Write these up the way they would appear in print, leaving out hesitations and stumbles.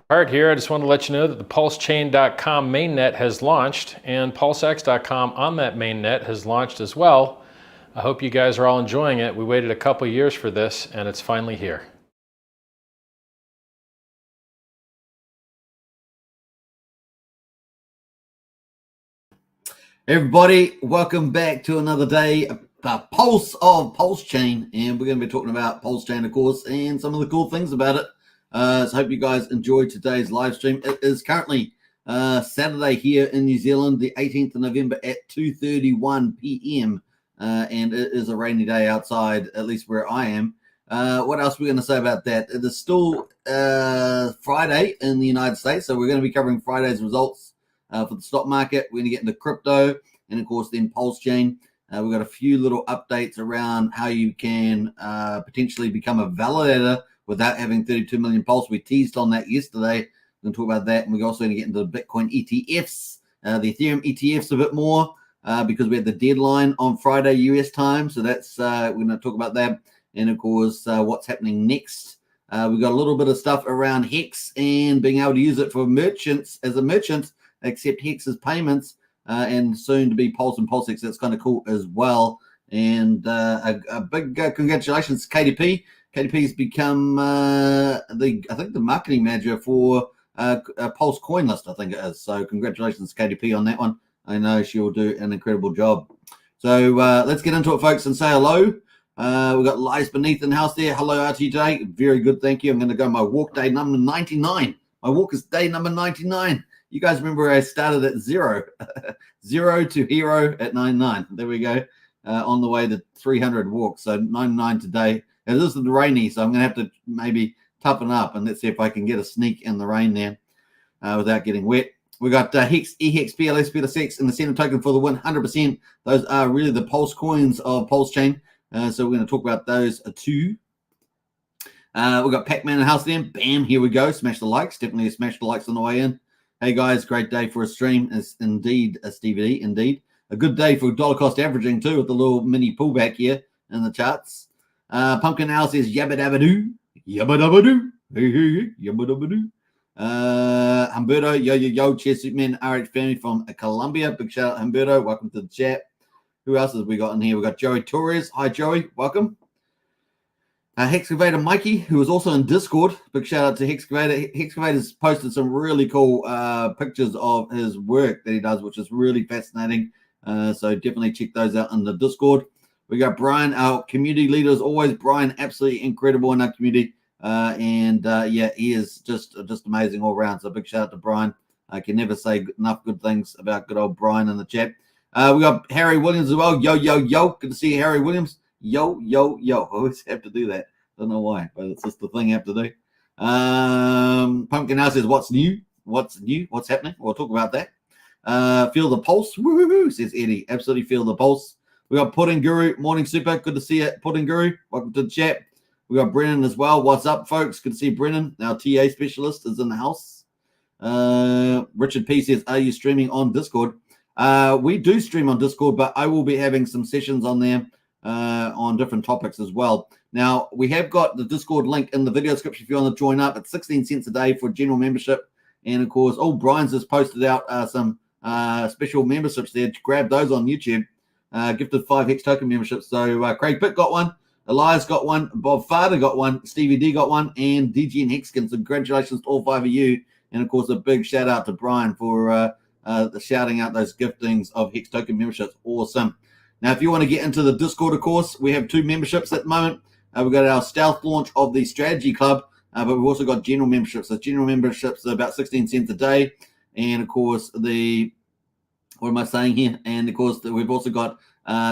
Art here. I just want to let you know that the PulseChain.com mainnet has launched, and PulseX.com on that mainnet has launched as well. I hope you guys are all enjoying it. We waited a couple years for this, and it's finally here. Everybody, welcome back to another day of Pulse of Pulsechain, and we're going to be talking about Pulsechain, of course, and some of the cool things about it. So I hope you guys enjoyed today's live stream. It is currently Saturday here in New Zealand, the 18th of November at 2:31 p.m. And it is a rainy day outside, at least where I am. What else are we going to say about that? It is still Friday in the United States, so we're going to be covering Friday's results for the stock market. We're going to get into crypto and, of course, then Pulsechain. We've got a few little updates around how you can potentially become a validator without having 32 million Pulse. We teased on that yesterday. We're going to talk about that. And we're also going to get into the Bitcoin ETFs, the Ethereum ETFs a bit more because we had the deadline on Friday US time. So that's we're going to talk about that. And, of course, what's happening next. We've got a little bit of stuff around Hex and being able to use it for merchants as a merchant, accept Hex's payments, and soon to be Pulse and PulseX. That's kind of cool as well. And a big congratulations to KDP. KDP's become I think the marketing manager for Pulse Coin List, I think it is. So congratulations to KDP on that one. I know she'll do an incredible job. So let's get into it, folks, and say hello. We've got Lies Beneath in the house there. Hello, RTJ. Very good, thank you. I'm going to go my walk day number 99. My walk is day number 99. You guys remember I started at 0. 0 to hero at 99. There we go. On the way to 300 walks. So 99 today. It is rainy, so I'm going to have to maybe toughen up. And let's see if I can get a sneak in the rain there without getting wet. We got Hex, EHEX, PLS, PLSX, and the center token for the 100%. Those are really the Pulse coins of Pulsechain. So we're going to talk about those too. We've got Pac-Man in the house there. Bam, here we go. Smash the likes. Definitely smash the likes on the way in. Hey guys, great day for a stream. It's indeed a Stevie D, indeed. A good day for dollar cost averaging too, with the little mini pullback here in the charts. Pumpkin Owl says yabba dabba doo, yabba dabba doo, hey hey, yabba dabba doo. Humberto, yo, cheers, Superman, RH family from Colombia. Big shout out, Humberto. Welcome to the chat. Who else have we got in here? We got Joey Torres. Hi, Joey. Welcome. Hexcavator Mikey, who is also in Discord. Big shout out to Hexcavator. Hexcavator's posted some really cool pictures of his work that he does, which is really fascinating. So definitely check those out in the Discord. We got Brian, our community leader as always. Brian, absolutely incredible in our community. Yeah, he is just amazing all around. So big shout out to Brian. I can never say enough good things about good old Brian in the chat. We got Harry Williams as well. Yo. Good to see you, Harry Williams. Yo. I always have to do that. Don't know why, but it's just the thing I have to do. Pumpkin House says, what's new? What's happening? We'll talk about that. Feel the pulse. Woo, says Eddie. Absolutely feel the pulse. We got Pudding Guru. Morning, super. Good to see you, Pudding Guru. Welcome to the chat. We got Brennan as well. What's up, folks? Good to see Brennan. Our TA specialist is in the house. Richard P says, are you streaming on Discord? We do stream on Discord, but I will be having some sessions on there on different topics as well. Now, we have got the Discord link in the video description if you want to join up. It's 16 cents a day for general membership. And, of course, Brian's just posted out some special memberships there. To grab those on YouTube. Gifted 5 Hex Token memberships. So, Craig Pitt got one. Elias got one. Bob Farder got one. Stevie D got one. And DG and Hexkins. So congratulations to all 5 of you. And, of course, a big shout-out to Brian for shouting out those giftings of Hex Token memberships. Awesome. Now, if you want to get into the Discord, of course, we have 2 memberships at the moment. We've got our stealth launch of the Strategy Club, but we've also got general memberships. So general memberships are about 16 cents a day. And, of course, what am I saying here? And, of course, we've also got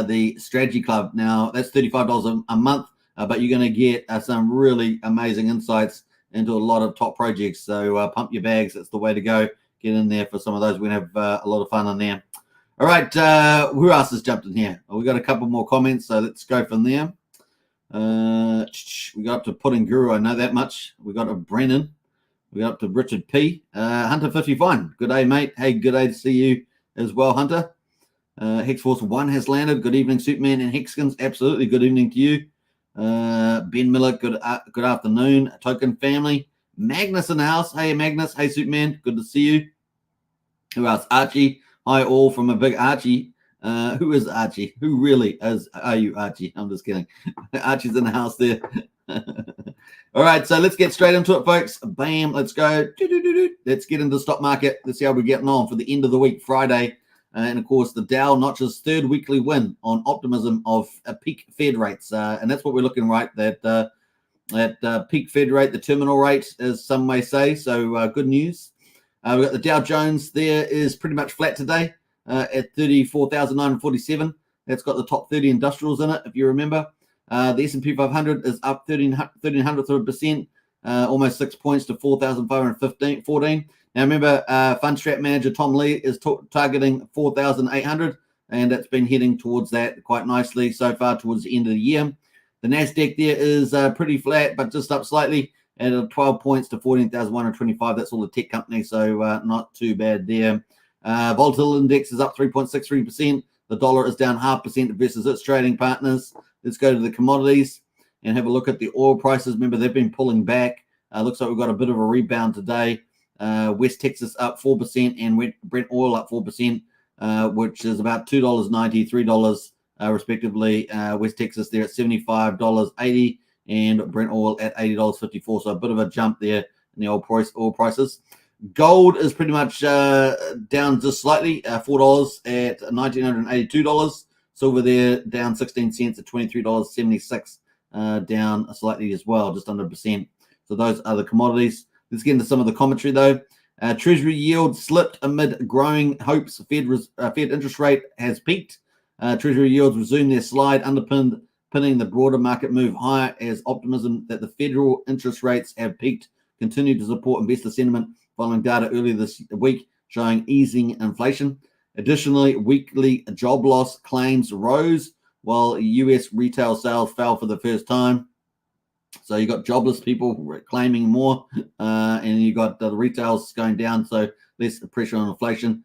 the Strategy Club. Now, that's $35 a month, but you're going to get some really amazing insights into a lot of top projects. So pump your bags. That's the way to go. Get in there for some of those. We're going to have a lot of fun on there. All right. Who else has jumped in here? We've got a couple more comments, so let's go from there. We got up to Pudding Guru. I know that much. We got to Brennan. We got up to Richard P. Hunter 55. Good day, mate. Hey, good day to see you as well, Hunter. Hex Force 1 has landed. Good evening, Superman and Hexkins. Absolutely. Good evening to you. Ben Miller, good afternoon. Token family. Magnus in the house. Hey, Magnus. Hey, Superman. Good to see you. Who else? Archie. Hi, all from a big Archie. Who is Archie? Who really are you, Archie? I'm just kidding. Archie's in the house there. All right, so let's get straight into it, folks. Bam, let's go. Let's get into the stock market. Let's see how we're getting on for the end of the week, Friday. And of course, the Dow notches third weekly win on optimism of peak Fed rates. And that's what we're looking right, that peak Fed rate, the terminal rate, as some may say. So good news. We've got the Dow Jones there is pretty much flat today at 34,947. That's got the top 30 industrials in it, if you remember. The S&P 500 is up 1300%, almost 6 points to 4,514. Now remember, fund strat manager Tom Lee is targeting 4,800, and it's been heading towards that quite nicely so far towards the end of the year. The Nasdaq there is pretty flat, but just up slightly at 12 points to 14,125. That's all the tech companies, so not too bad there. Volatile index is up 3.63%. The dollar is down 0.5% versus its trading partners. Let's go to the commodities and have a look at the oil prices. Remember, they've been pulling back. Looks like we've got a bit of a rebound today. West Texas up 4% and Brent oil up 4%, which is about $2.90, $3 respectively. West Texas there at $75.80 and Brent oil at $80.54. So a bit of a jump there in the oil prices. Gold is pretty much down just slightly, $4 at $1,982. Silver there down 16 cents at $23.76, down slightly as well, just under 1%. So those are the commodities. Let's get into some of the commentary though. Treasury yield slipped amid growing hopes Fed interest rate has peaked. Treasury yields resumed their slide, underpinning the broader market move higher as optimism that the federal interest rates have peaked continued to support investor sentiment following data earlier this week showing easing inflation. Additionally, weekly job loss claims rose while U.S. retail sales fell for the first time. So you got jobless people claiming more, and you got the retails going down, so less pressure on inflation.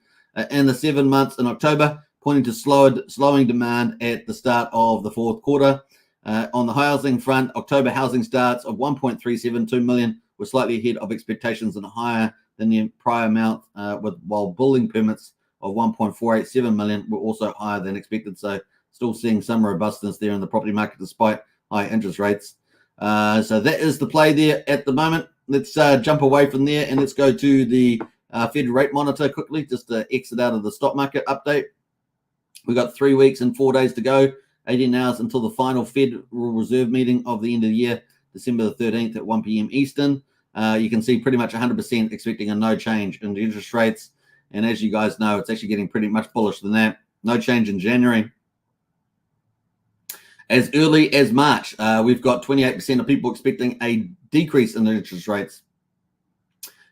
In the 7 months in October, pointing to slowing demand at the start of the fourth quarter. On the housing front, October housing starts of 1.372 million were slightly ahead of expectations and higher than the prior amount, while building permits of 1.487 million were also higher than expected. So still seeing some robustness there in the property market despite high interest rates. So that is the play there at the moment. Let's jump away from there and let's go to the Fed rate monitor quickly, just to exit out of the stock market update. We've got 3 weeks and 4 days to go, 18 hours until the final Federal Reserve meeting of the end of the year, December the 13th at 1 p.m. Eastern. You can see pretty much 100% expecting a no change in the interest rates. And as you guys know, it's actually getting pretty much bullish than that. No change in January. As early as March, we've got 28% of people expecting a decrease in the interest rates.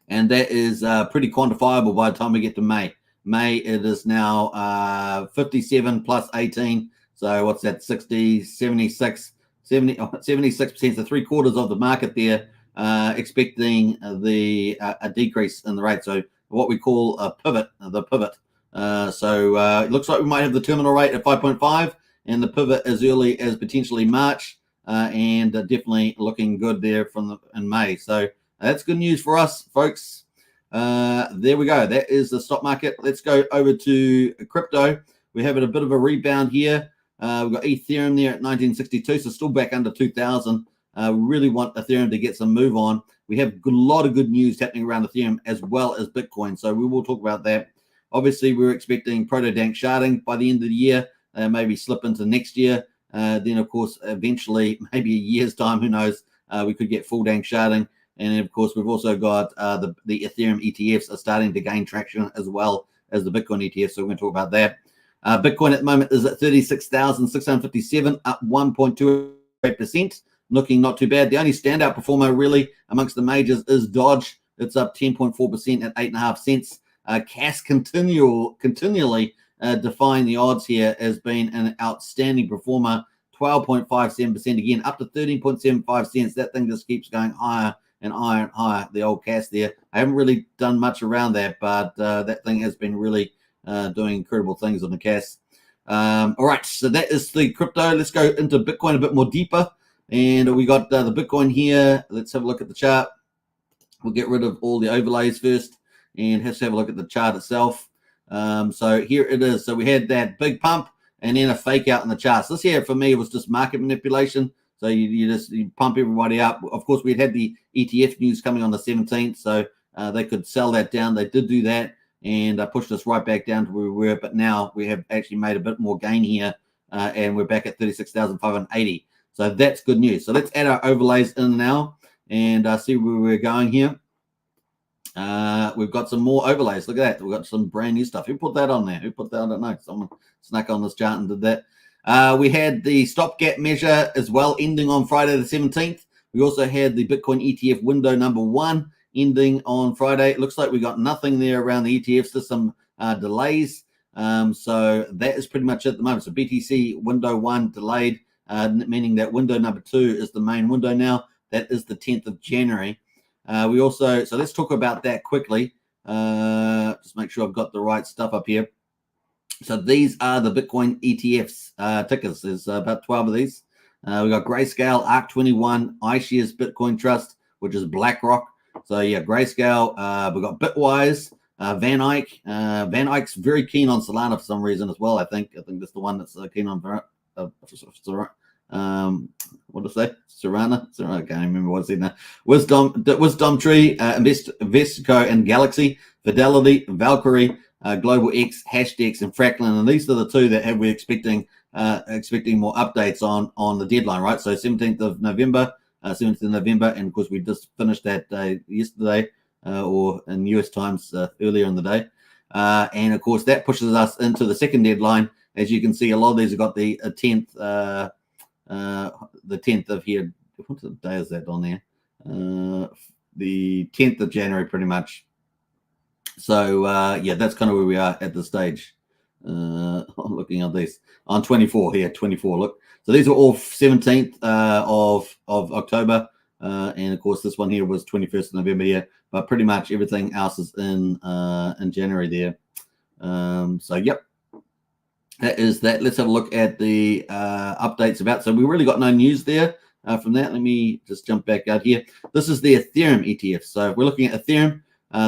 And that is pretty quantifiable by the time we get to May. May, it is now 57 plus 18. So what's that, 60, 76, 76%, so 3/4 of the market there expecting a decrease in the rate. So what we call a pivot, the pivot. So it looks like we might have the terminal rate at 5.5 and the pivot as early as potentially March, and definitely looking good there in May. So that's good news for us, folks. There we go. That is the stock market. Let's go over to crypto. We're having a bit of a rebound here. We've got Ethereum there at 1962, so still back under 2,000. We really want Ethereum to get some move on. We have a lot of good news happening around Ethereum as well as Bitcoin, so we will talk about that. Obviously, we're expecting proto-dank sharding by the end of the year, maybe slip into next year. Then, of course, eventually, maybe a year's time, who knows, we could get full dank sharding. And, of course, we've also got the Ethereum ETFs are starting to gain traction as well as the Bitcoin ETFs, so we're going to talk about that. Bitcoin at the moment is at 36,657, up 1.28%, looking not too bad. The only standout performer really amongst the majors is Dodge. It's up 10.4% at 8.5 cents. CAS continually defying the odds here, has been an outstanding performer, 12.57% again, up to 13.75 cents. That thing just keeps going higher and higher and higher, the old CAS there. I haven't really done much around that, but that thing has been really doing incredible things on the CAS. All right, so that is the crypto. Let's go into Bitcoin a bit more deeper. And we got the Bitcoin here. Let's have a look at the chart. We'll get rid of all the overlays first and have to have a look at the chart itself. So here it is. So we had that big pump and then a fake out in the charts. This here for me was just market manipulation. So you pump everybody up. Of course, we had the ETF news coming on the 17th, so they could sell that down. They did do that and pushed us right back down to where we were. But now we have actually made a bit more gain here, and we're back at 36,580. So that's good news. So let's add our overlays in now and see where we're going here. We've got some more overlays. Look at that. We've got some brand new stuff. Who put that on there? Who put that? I don't know. Someone snuck on this chart and did that. We had the stopgap measure as well, ending on Friday the 17th. We also had the Bitcoin ETF window number 1 ending on Friday. It looks like we got nothing there around the ETFs. There's some delays. So that is pretty much it at the moment. So BTC window 1 delayed, meaning that window number 2 is the main window now. That is the 10th of January. We also, so let's talk about that quickly. Just make sure I've got the right stuff up here. So these are the Bitcoin ETFs tickers. There's about 12 of these. We got Grayscale, ARC21, iShares Bitcoin Trust, which is BlackRock. So yeah, Grayscale. We got Bitwise, Van Eyck. Van Eyck's very keen on Solana for some reason as well. I think that's the one that's keen on. What to say? Serrana? I can't remember what's in there. Wisdom Tree, Investico, and Galaxy, Fidelity, Valkyrie, Global X, Hashdex, and Franklin. And these are the 2 that we're expecting more updates on the deadline, right? So 17th of November, and of course we just finished that yesterday, or in US times earlier in the day. And of course that pushes us into the second deadline. As you can see, a lot of these have got the 10th. The 10th of here. What day is that on there? The 10th of January, pretty much. So yeah, that's kind of where we are at this stage. I'm looking at these on 24 here. 24. Look, so these are all 17th of October, and of course this one here was 21st of November here. But pretty much everything else is in January there. So yep. That is that. Let's have a look at the updates about. So we really got no news there from that. Let me just jump back out here. This is the Ethereum ETF. So if we're looking at Ethereum,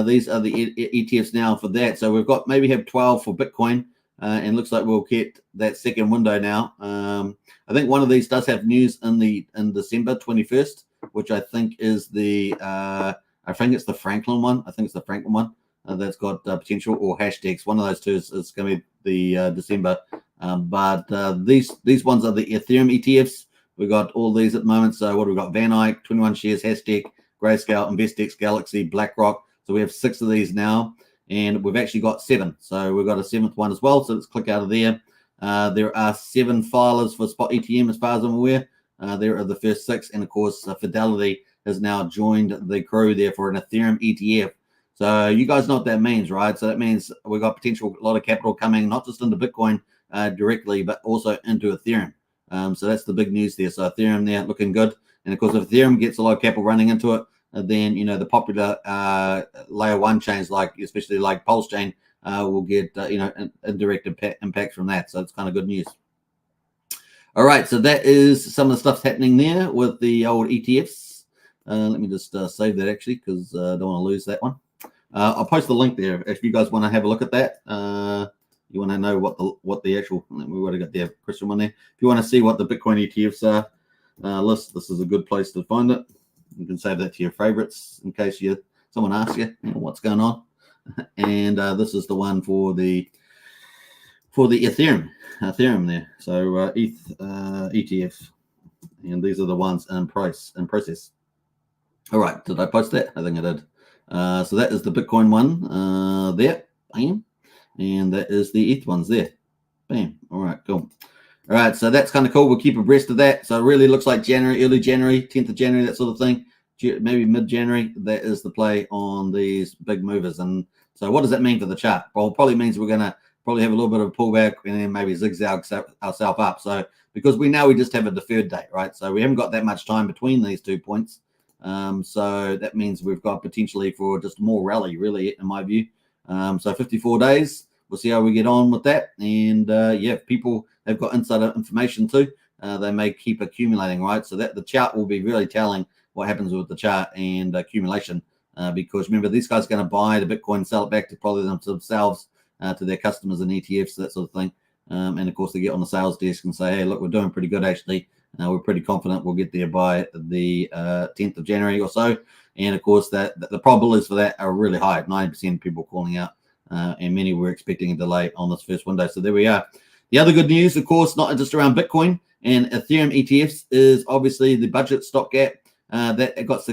these are the ETFs now for that. So we've got maybe have 12 for Bitcoin, and looks like we'll get that second window now. I think one of these does have news in December 21st, which I think is the I think it's the Franklin one. I think it's the Franklin one. That's got potential, or Hashdex. One of those 2 is going to be the December. But these ones are the Ethereum ETFs. We've got all these at the moment. So what have we got? Van Eyck, 21 shares, Hashdex, Grayscale, InvestX, Galaxy, BlackRock. So we have 6 of these now, and we've actually got 7. So we've got a 7th one as well. So let's click out of there. There are 7 filers for Spot ETM as far as I'm aware. There are the first 6, and of course Fidelity has now joined the crew there for an Ethereum ETF. So you guys know what that means, right? So that means we've got potential, a lot of capital coming, not just into Bitcoin directly, but also into Ethereum. So that's the big news there. So Ethereum there looking good. And of course, if Ethereum gets a lot of capital running into it, then, the popular layer 1 chains, especially like Pulsechain, will get, indirect impact from that. So it's kind of good news. All right. So that is some of the stuff happening there with the old ETFs. Let me just save that actually, because I don't want to lose that one. I'll post the link there if you guys want to have a look at that. You want to know what the actual, we would have got the Christian one there. If you want to see what the Bitcoin ETFs are list, this is a good place to find it. You can save that to your favorites in case someone asks you what's going on. And this is the one for the Ethereum there. So ETH ETF, and these are the ones in process. All right, did I post that? I think I did. So that is the Bitcoin one there, bam, and that is the ETH ones there, bam. All right, cool. All right, so that's kind of cool. We'll keep abreast of that. So it really looks like January, early January, 10th of January, that sort of thing. Maybe mid-January, that is the play on these big movers. And so what does that mean for the chart? Well, it probably means we're going to probably have a little bit of a pullback and then maybe zigzag ourselves up. So because we just have a deferred date, right? So we haven't got that much time between these 2 points. So that means we've got potentially for just more rally, really, in my view. So 54 days, we'll see how we get on with that. And yeah, if people have got insider information too, they may keep accumulating, right? So that the chart will be really telling what happens with the chart and accumulation because remember, these guys are going to buy the Bitcoin, sell it back to probably themselves, to their customers and ETFs, that sort of thing. And of course, they get on the sales desk and say, hey, look, we're doing pretty good, actually. We're pretty confident we'll get there by the 10th of January or so. And of course, the probabilities for that are really high. 90% of people calling out, and many were expecting a delay on this first window. So there we are. The other good news, of course, not just around Bitcoin and Ethereum ETFs, is obviously the budget stopgap that got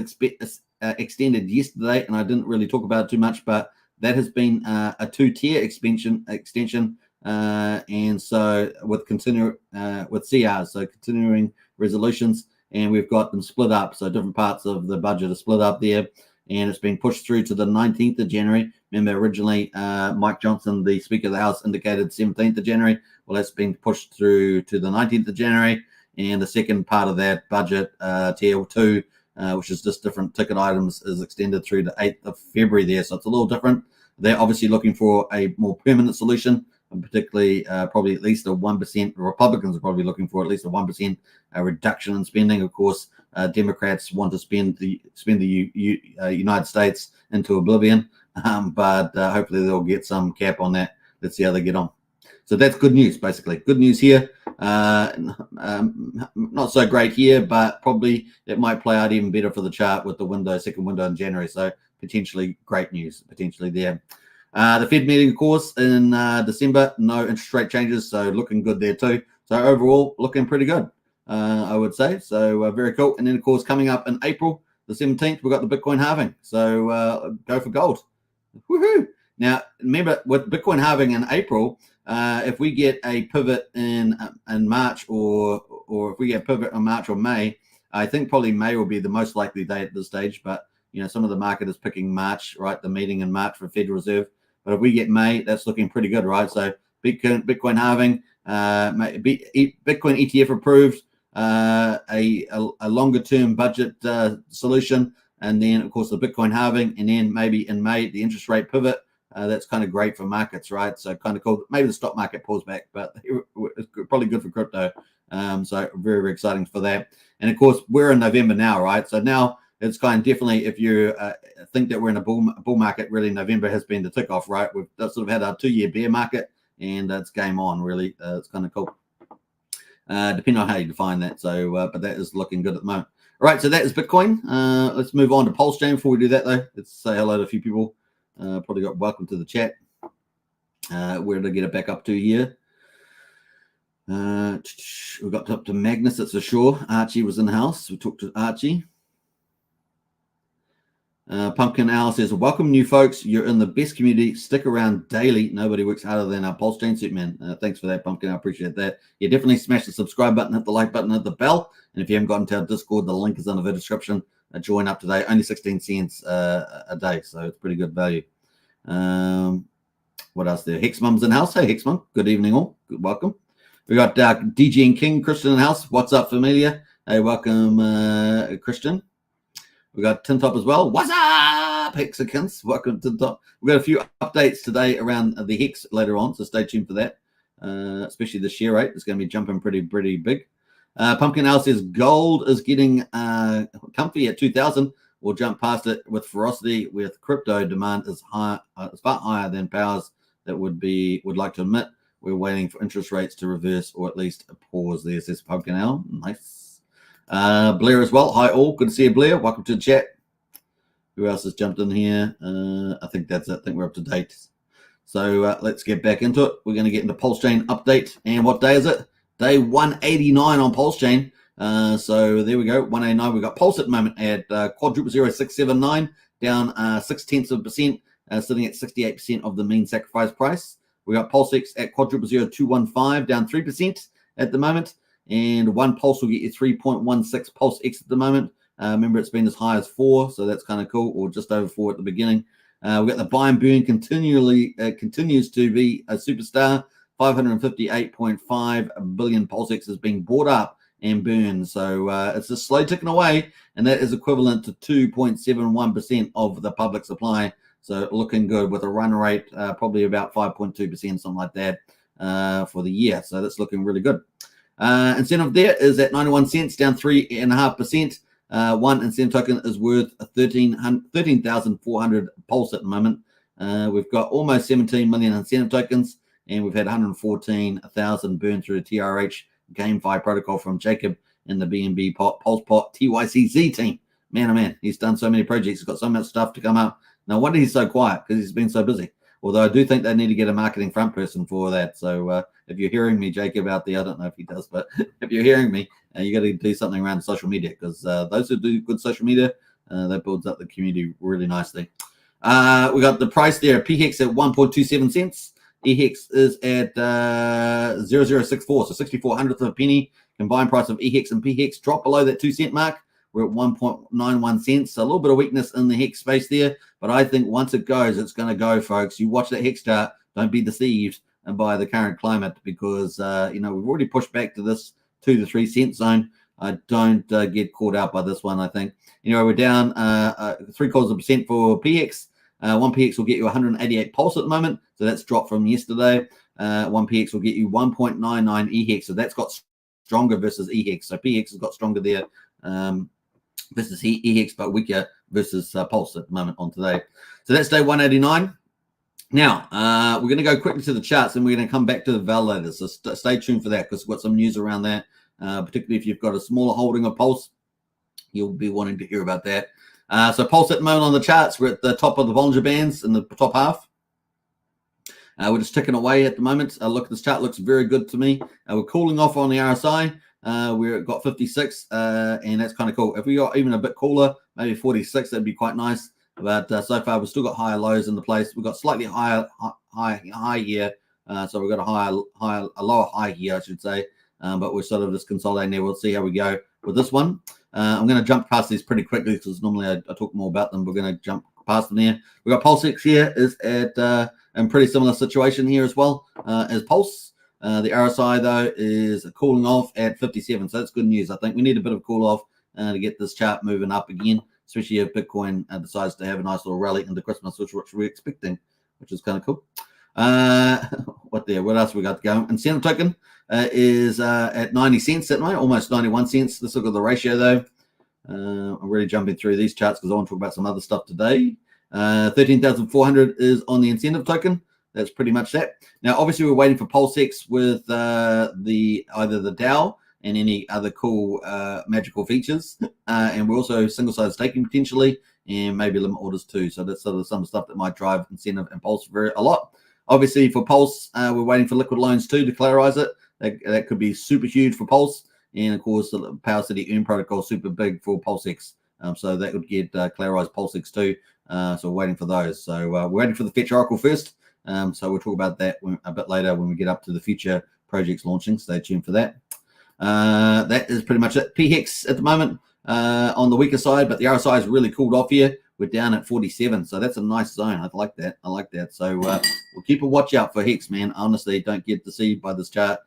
extended yesterday. And I didn't really talk about it too much, but that has been a two-tier extension. And so with CRs, so continuing resolutions, and we've got them split up. So different parts of the budget are split up there, and it's been pushed through to the 19th of January. Remember, originally Mike Johnson, the Speaker of the House, indicated 17th of January. Well, that's been pushed through to the 19th of January. And the second part of that budget, tier 2, which is just different ticket items, is extended through to 8th of February there. So it's a little different. They're obviously looking for a more permanent solution, and particularly probably at least a 1%. Republicans are probably looking for at least a 1% reduction in spending. Of course, Democrats want to spend the United States into oblivion, but hopefully they'll get some cap on that. Let's see how they get on. So that's good news, basically. Good news here. Not so great here, but probably it might play out even better for the chart with the second window in January. So potentially great news, potentially there. The Fed meeting, of course, in December, no interest rate changes, so looking good there too. So overall, looking pretty good, I would say. So very cool. And then, of course, coming up in April, the 17th, we've got the Bitcoin halving. So go for gold. Woohoo! Now, remember, with Bitcoin halving in April, if we get a pivot in March, or if we get a pivot in March or May, I think probably May will be the most likely day at this stage. But, you know, some of the market is picking March, right? The meeting in March for Federal Reserve. But if we get May, that's looking pretty good, right? So Bitcoin halving, Bitcoin ETF approved, a longer term budget solution, and then of course the Bitcoin halving, and then maybe in May the interest rate pivot. That's kind of great for markets, right? So kind of cool. Maybe the stock market pulls back, but it's probably good for crypto. So very, very exciting for that. And of course, we're in November now, right? So now it's kind of definitely, if you think that we're in a bull market, really November has been the tick off, right? We've sort of had our 2-year bear market, and it's game on, really. It's kind of cool. Depending on how you define that. So, but that is looking good at the moment. All right, so that is Bitcoin. Let's move on to Pulsechain. Before we do that, though, let's say hello to a few people. Probably got welcome to the chat. Where did I get it back up to here? We got up to Magnus, that's for sure. Archie was in the house. We talked to Archie. Pumpkin Owl says, welcome new folks. You're in the best community. Stick around daily. Nobody works harder than our Pulsechain Superman. Thanks for that, Pumpkin. I appreciate that. Yeah, definitely smash the subscribe button, hit the like button, hit the bell. And if you haven't gotten to our Discord, the link is in the description. Join up today. Only 16 cents a day, so it's pretty good value. What else there? Hex Mum's in house. Hey, Hex Mum. Good evening, all. Good, welcome. We got DG and King Christian in house. What's up, familia? Hey, welcome, Christian. We got Tintop as well. What's up, Hexicans? Welcome to Tintop. We've got a few updates today around the Hex later on, so stay tuned for that. Especially the share rate is going to be jumping pretty big. Pumpkin Owl says gold is getting comfy at 2,000. We'll jump past it with ferocity. With crypto, demand is high, it's far higher than powers that would like to admit. We're waiting for interest rates to reverse, or at least a pause there, says Pumpkin Owl. Nice. Blair as well. Hi all. Good to see you, Blair. Welcome to the chat. Who else has jumped in here? I think that's it. I think we're up to date. So let's get back into it. We're going to get into Pulsechain update. And what day is it? Day 189 on Pulsechain. So there we go, 189. We've got Pulse at the moment at quadruple 0679, down 0.6%, sitting at 68% of the mean sacrifice price. We got Pulse X at quadruple 0215, down 3% at the moment. And one Pulse will get you 3.16 Pulse X at the moment. Remember, it's been as high as 4, so that's kind of cool, or just over 4 at the beginning. We've got the buy and burn continues to be a superstar. 558.5 billion Pulse X is being bought up and burned. So it's a slow ticking away, and that is equivalent to 2.71% of the public supply. So looking good with a run rate, probably about 5.2%, something like that for the year. So that's looking really good. Incentive there is at 91 cents, down 3.5%. One incentive token is worth 13,400 Pulse at the moment. We've got almost 17 million incentive tokens, and we've had 114,000 burned through the TRH GameFi protocol from Jacob in the BNB Pulse Pot TYCZ team. Man, oh man, he's done so many projects. He's got so much stuff to come up. No wonder he's so quiet, because he's been so busy. Although I do think they need to get a marketing front person for that. So if you're hearing me, Jacob, out there, I don't know if he does, but if you're hearing me, you got to do something around social media, because those who do good social media, that builds up the community really nicely. We got the price there, PHEX at 1.27 cents. EHEX is at 0.0064, so 64 of a penny. Combined price of EHEX and PHEX dropped below that 2 cent mark. We're at 1.91 cents. So a little bit of weakness in the Hex space there, but I think once it goes, it's going to go, folks. You watch that Hex chart. Don't be deceived by the current climate, because we've already pushed back to this 2 to 3 cent zone. I don't get caught out by this one. I think we're down 0.75% for PX. One PX will get you 188 Pulse at the moment, so that's dropped from yesterday. One PX will get you 1.99 EHEX, so that's got stronger versus EHEX. So PX has got stronger there versus EHEX, but weaker versus Pulse at the moment on today. So that's day 189. Now, we're going to go quickly to the charts, and we're going to come back to the validators. So stay tuned for that, because we've got some news around that, particularly if you've got a smaller holding of Pulse. You'll be wanting to hear about that. So Pulse at the moment on the charts, we're at the top of the Bollinger Bands in the top half. We're just ticking away at the moment. Look at this chart, looks very good to me. We're cooling off on the RSI. We've got 56, and that's kind of cool. If we got even a bit cooler, maybe 46, that'd be quite nice. But so far, we've still got higher lows in the place. We've got slightly higher high here. So we've got a lower high here, I should say. But we're sort of just consolidating there. We'll see how we go with this one. I'm going to jump past these pretty quickly, because normally I talk more about them. We're going to jump past them there. We've got PulseX here is at a pretty similar situation here as well as Pulse. The RSI, though, is cooling off at 57. So that's good news. I think we need a bit of cool off to get this chart moving up again, especially if Bitcoin decides to have a nice little rally into Christmas, which we're expecting, which is kind of cool. What else we got going? Incentive token is at 90 cents at the moment, almost 91 cents. Let's look at the ratio, though. I'm really jumping through these charts because I want to talk about some other stuff today. 13,400 is on the incentive token. That's pretty much that. Now, obviously, we're waiting for PulseX with either the DAO and any other cool magical features. And we're also single-sided staking potentially, and maybe limit orders too. So that's sort of some stuff that might drive incentive and Pulse a lot. Obviously, for Pulse, we're waiting for liquid loans too to Clarize it. That could be super huge for Pulse. And of course, the Power City Earn protocol is super big for PulseX. So that would get Clarize PulseX too. So we're waiting for those. So we're waiting for the Fetch Oracle first. So we'll talk about that a bit later when we get up to the future projects launching. Stay tuned for that. That is pretty much it. PHEX at the moment on the weaker side, but the RSI has really cooled off here. We're down at 47, so that's a nice zone. I like that. So we'll keep a watch out for Hex, man. Honestly, don't get deceived by this chart.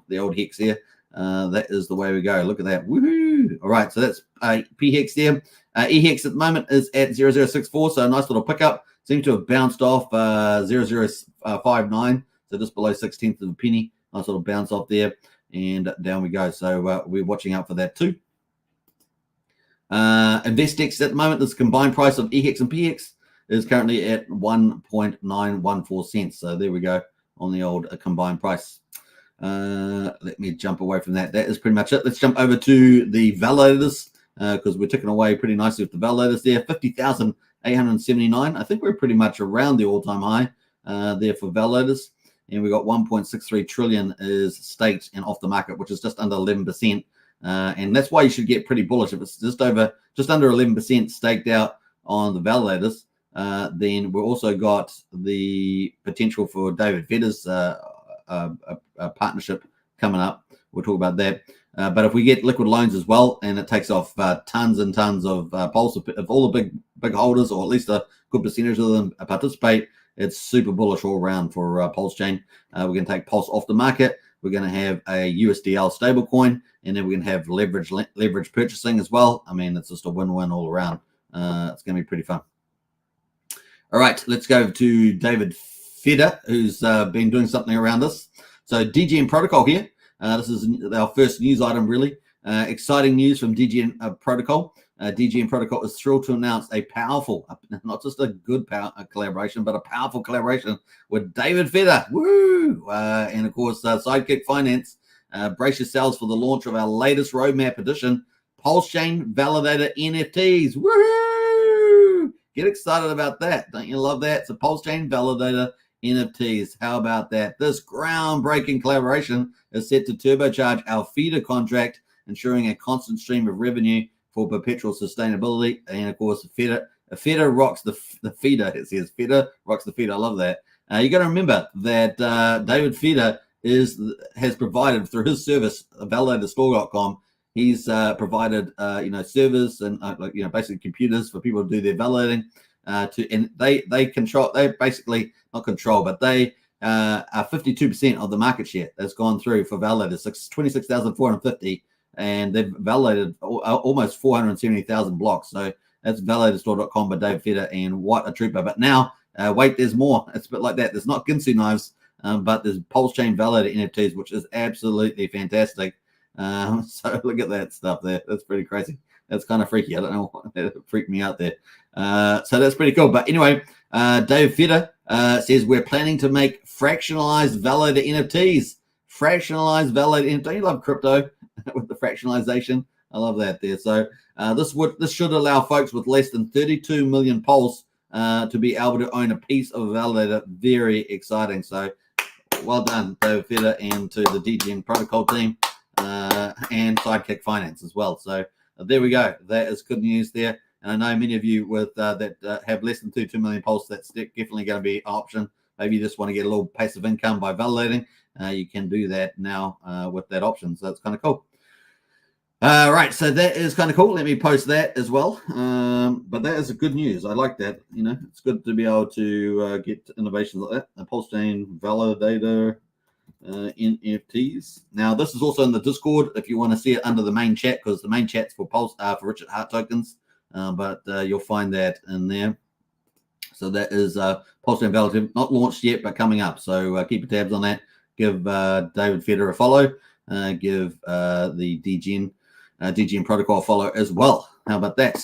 The old Hex here. That is the way we go. Look at that. Woohoo! All right, so that's PHEX there. EHEX at the moment is at 0.064, so a nice little pickup. Seems to have bounced off 0.059, so just below 0.6 of a penny. Nice little bounce off there, and down we go. So we're watching out for that too. InvestX at the moment, this combined price of EHEX and PX is currently at 1.914 cents. So there we go on the old combined price. Let me jump away from that. That is pretty much it. Let's jump over to the validators because we're ticking away pretty nicely with the validators there. 50,879. I think we're pretty much around the all-time high there for validators. And we got 1.63 trillion is staked and off the market, which is just under 11%. And that's why you should get pretty bullish. If it's just under 11% staked out on the validators, then we've also got the potential for David Vedder's a partnership coming up. We'll talk about that. But if we get liquid loans as well, and it takes off tons and tons of Pulse, if all the big holders, or at least a good percentage of them participate, it's super bullish all around for Pulse Chain. We're going to take Pulse off the market. We're going to have a USDL stablecoin, and then we're going to have leverage purchasing as well. I mean, it's just a win-win all around. It's going to be pretty fun. All right, let's go to David Vedder, who's been doing something around this. So DGN Protocol here. This is our first news item, really. Exciting news from DGN Protocol. DGM Protocol is thrilled to announce a powerful, not just a good collaboration, but a powerful collaboration with David Fetter. Woo! And of course, Sidekick Finance. Brace yourselves for the launch of our latest roadmap edition, PulseChain Validator NFTs. Woo! Get excited about that. Don't you love that? It's a PulseChain Validator NFTs. How about that? This groundbreaking collaboration is set to turbocharge our feeder contract, ensuring a constant stream of revenue for perpetual sustainability. And of course, Fetter rocks the feeder. It says Fetter rocks the feeder. I love that. You got to remember that David Fetter has provided through his service, validatorstore.com. He's provided servers and basically computers for people to do their validating. And they control. They basically not control, but they are 52% of the market share that's gone through for validators. 26,450. And they've validated almost 470,000 blocks. So that's validatorstore.com by Dave Fetter, and what a trooper. But now, wait, there's more. It's a bit like that. There's not Ginsu knives, but there's PulseChain Validator NFTs, which is absolutely fantastic. So look at that stuff there. That's pretty crazy. That's kind of freaky. I don't know. That freaked me out there. So that's pretty cool. But anyway, Dave Fetter says we're planning to make fractionalized validator NFTs. Fractionalized validator NFTs. Don't you love crypto? With the fractionalization, I love that there. So this should allow folks with less than 32 million Pulse to be able to own a piece of a validator. Very exciting. So well done, David Fetter, and to the DGM Protocol team and Sidekick Finance as well. So there we go. That is good news there. And I know many of you with that have less than 32 million Pulse. That's definitely going to be an option. Maybe you just want to get a little passive income by validating. You can do that now with that option. So that's kind of cool. Right, so that is kind of cool. Let me post that as well. But that is good news. I like that. It's good to be able to get innovations like that. The PulseChain Validator NFTs. Now, this is also in the Discord if you want to see it under the main chat, because the main chat's for for Richard Hart tokens. But you'll find that in there. So that is PulseChain Validator, not launched yet, but coming up. So keep your tabs on that. Give David Fetter a follow. Give the DGM Protocol a follow as well. How about that?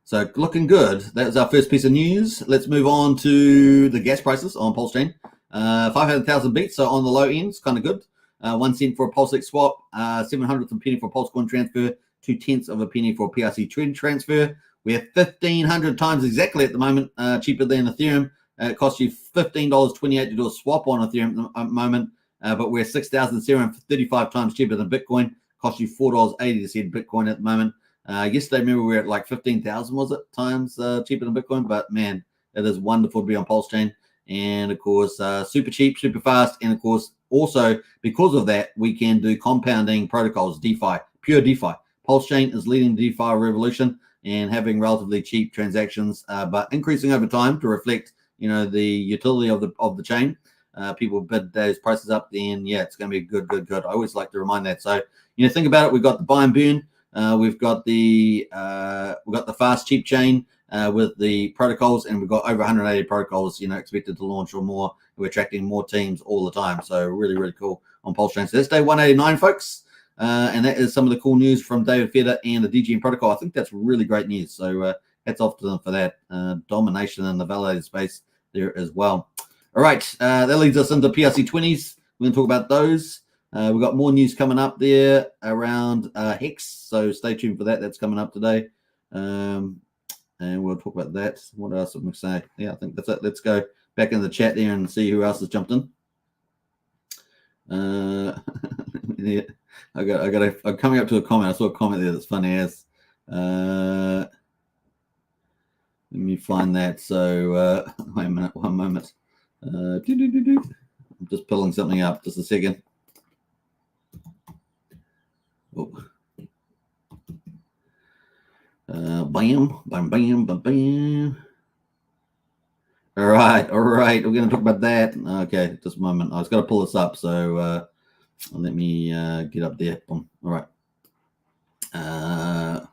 So looking good. That was our first piece of news. Let's move on to the gas prices on PulseChain. 500,000 beats, so on the low end, it's kind of good. 1 cent for a PulseX swap, 700th of a penny for a PulseCoin transfer, 2/10 of a penny for a PRC trend transfer. We're 1,500 times exactly at the moment cheaper than Ethereum. It costs you $15.28 to do a swap on Ethereum at the moment, but we're 6,735 times cheaper than Bitcoin. Costs you $4.80 to send Bitcoin at the moment. Yesterday, remember, we were at like 15,000, was it, times cheaper than Bitcoin? But man, it is wonderful to be on PulseChain. And of course, super cheap, super fast. And of course, also because of that, we can do compounding protocols, DeFi, pure DeFi. PulseChain is leading the DeFi revolution and having relatively cheap transactions, but increasing over time to reflect, the utility of the chain. People bid those prices up, then yeah, it's going to be good. I always like to remind that. So think about it. We've got the buy and burn. We've got the fast cheap chain with the protocols, and we've got over 180 protocols expected to launch or more. We're attracting more teams all the time. So really, really cool on PulseChain. So that's day 189, folks. And that is some of the cool news from David Fetter and the DGM Protocol. I think that's really great news. So hats off to them for that domination in the validated space there as well. All right, that leads us into PRC20s. We're going to talk about those. We've got more news coming up there around Hex, so stay tuned for that. That's coming up today. And we'll talk about that. What else am I going to say? Yeah, I think that's it. Let's go back in the chat there and see who else has jumped in. Yeah, I'm coming up to a comment. I saw a comment there that's funny as. Let me find that. So wait a minute, one moment. I'm just pulling something up. Just a second. Oh. Bam, bam, bam, bam, bam. All right. We're going to talk about that. Okay, just a moment. I was going to pull this up, so let me get up there. Boom. All right.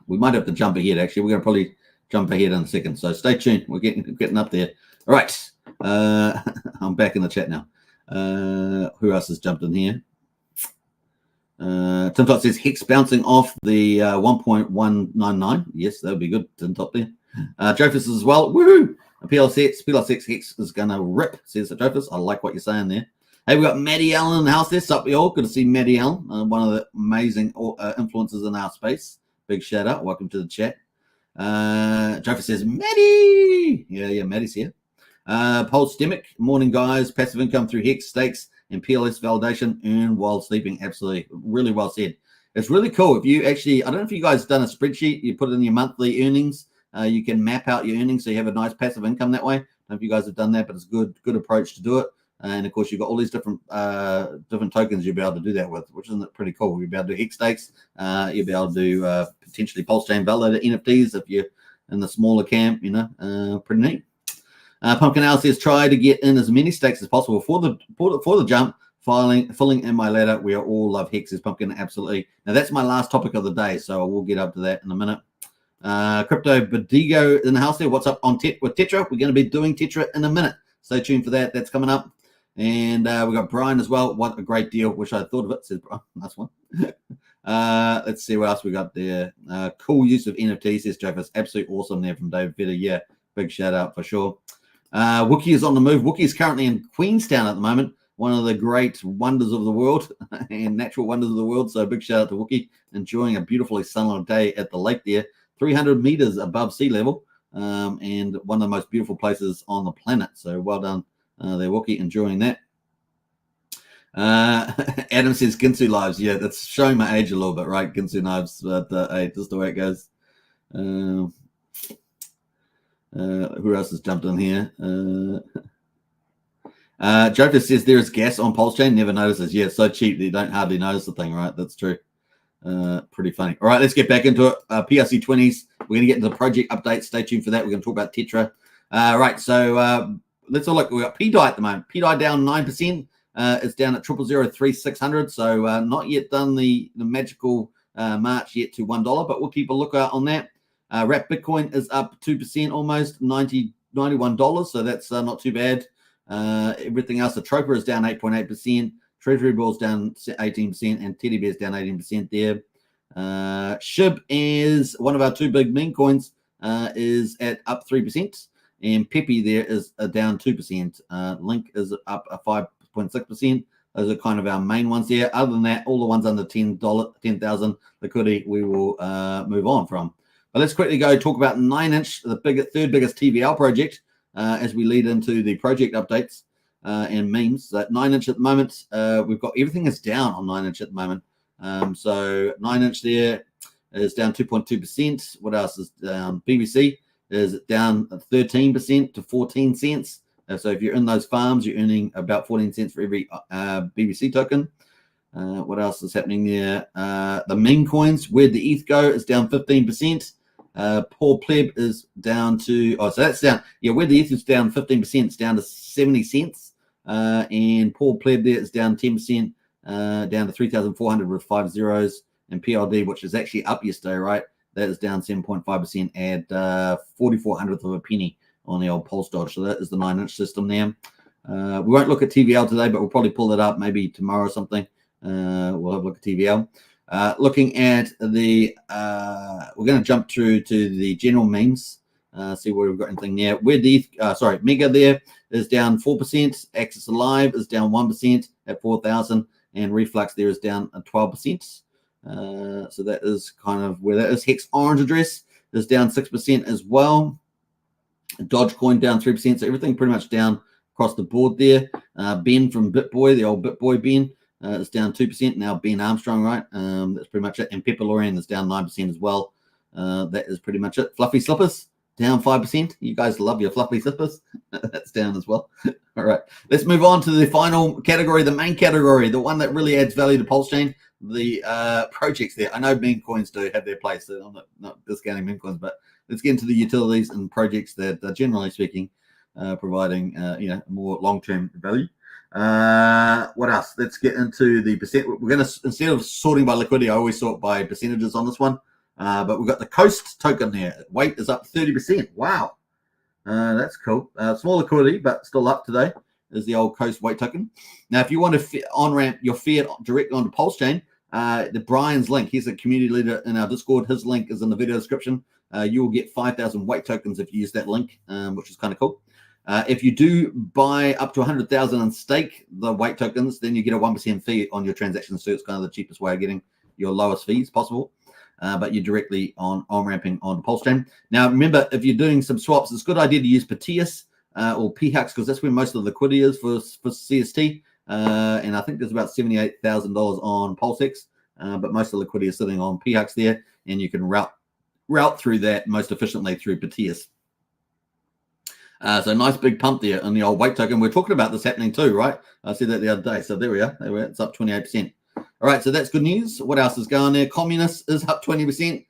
We might have to jump ahead. Actually, we're going to probably jump ahead in a second. So stay tuned. We're getting up there. All right. I'm back in the chat now. Who else has jumped in here? Tim Top says Hex bouncing off the 1.199. Yes, that would be good. Tim Top there. Jofus as well. Woohoo! PLSX Hex is going to rip, says Jofus. I like what you're saying there. Hey, we got Maddie Allen in the house there. Sup, y'all? Good to see Maddie Allen, one of the amazing influencers in our space. Big shout out. Welcome to the chat. Jofus says, Maddie! Yeah, Maddie's here. Pulse Demic, morning guys. Passive income through Hex stakes and PLS validation, earn while sleeping. Absolutely, really well said. It's really cool. If you actually, I don't know if you guys have done a spreadsheet, you put it in your monthly earnings. You can map out your earnings so you have a nice passive income that way. I don't know if you guys have done that, but it's a good approach to do it. And of course, you've got all these different tokens you'll be able to do that with, which isn't it pretty cool? You'll be able to do Hex stakes. You'll be able to do potentially Pulse Chain validated NFTs if you're in the smaller camp. Pretty neat. Pumpkin Owl says, try to get in as many stakes as possible for the jump, filling in my ladder. We all love Hex, says Pumpkin. Absolutely. Now, that's my last topic of the day, so we'll get up to that in a minute. Crypto Badigo in the house there. What's up on with Tetra? We're going to be doing Tetra in a minute. Stay tuned for that. That's coming up. And we got Brian as well. What a great deal. Wish I thought of it, says Brian. Nice one. Let's see what else we got there. Cool use of NFTs, says Jofus. Absolutely awesome there from David Vetter. Yeah, big shout out for sure. Wookie is on the move. Wookie is currently in Queenstown at the moment, one of the great wonders of the world and natural wonders of the world. So big shout out to Wookie, enjoying a beautifully sunny day at the lake there, 300 meters above sea level, and one of the most beautiful places on the planet. So well done there, Wookie, enjoying that. Adam says Ginsu lives. Yeah, that's showing my age a little bit, right? Ginsu lives, but hey, just the way it goes. Who else has jumped in here? Joker says there is gas on Pulse Chain. Never notices. Yeah, so cheap that you don't hardly notice the thing, right? That's true. Pretty funny. All right, let's get back into it. PRC 20s. We're going to get into the project updates. Stay tuned for that. We're going to talk about Tetra. Right, so let's all look. We've got PDI at the moment. PDI down 9%. It's down at 0003,600. So not yet done the magical march yet to $1, but we'll keep a lookout on that. Wrap Bitcoin is up 2%, almost $91. So that's not too bad. Everything else, the Troper is down 8.8%. Treasury Bill's down 18%, and Teddy Bear's down 18% there. SHIB is one of our two big meme coins, is at up 3%, and Pepe there is down 2%. Link is up 5.6%. Those are kind of our main ones there. Other than that, all the ones under $10,000 liquidity, we will move on from. But let's quickly go talk about 9inch, the third biggest TVL project, as we lead into the project updates and memes. So 9inch at the moment, we've got everything is down on 9inch at the moment. So 9inch there is down 2.2%. What else is down? BBC is down 13% to 14 cents. So if you're in those farms, you're earning about 14 cents for every BBC token. What else is happening there? The meme coins, where'd the ETH go, is down 15%. Poor Pleb is down to, so that's down. Yeah, where the ETH is down 15%, it's down to 70 cents. And Poor Pleb there is down 10%, down to 3,400 with 5 zeros. And PLD, which is actually up yesterday, right? That is down 7.5% at 4400th of a penny on the old Pulse Dodge. So that is the 9inch system there. We won't look at TVL today, but we'll probably pull it up maybe tomorrow or something. We'll have a look at TVL. Looking at the, we're going to jump through to the general memes, see where we've got anything there. Where the, Mega there is down 4%. Axis Alive is down 1% at 4,000. And Reflux there is down 12%. So that is kind of where that is. Hex Orange Address is down 6% as well. Dogecoin down 3%. So everything pretty much down across the board there. Ben from BitBoy, the old BitBoy Ben, is down 2%. Now Ben Armstrong, right? That's pretty much it. And Pepperlorian is down 9% as well. That is pretty much it. Fluffy Slippers down 5%. You guys love your Fluffy Slippers. That's down as well. All right. Let's move on to the final category, the main category, the one that really adds value to Pulse Chain, the projects there. I know meme coins do have their place. So I'm not discounting meme coins, but let's get into the utilities and projects that are generally speaking providing more long-term value. What else? Let's get into the percent. We're going to, instead of sorting by liquidity, I always sort by percentages on this one. But we've got the Coast token there. Weight is up 30%. Wow. That's cool. Small liquidity, but still up today is the old Coast weight token. Now, if you want to on-ramp your fiat directly onto Pulse Chain, the Brian's link. He's a community leader in our Discord. His link is in the video description. You will get 5,000 weight tokens if you use that link, which is kind of cool. If you do buy up to 100,000 and stake the weight tokens, then you get a 1% fee on your transactions. So it's kind of the cheapest way of getting your lowest fees possible. But you're directly on ramping on PulseChain. Now, remember, if you're doing some swaps, it's a good idea to use PTS or PHUX, because that's where most of the liquidity is for CST. And I think there's about $78,000 on PulseX, but most of the liquidity is sitting on PHUX there, and you can route through that most efficiently through PTS. So nice big pump there on the old weight token. We're talking about this happening too, right? I said that the other day. So there we are. It's up 28%. All right, so that's good news. What else is going there? Communist is up 20%.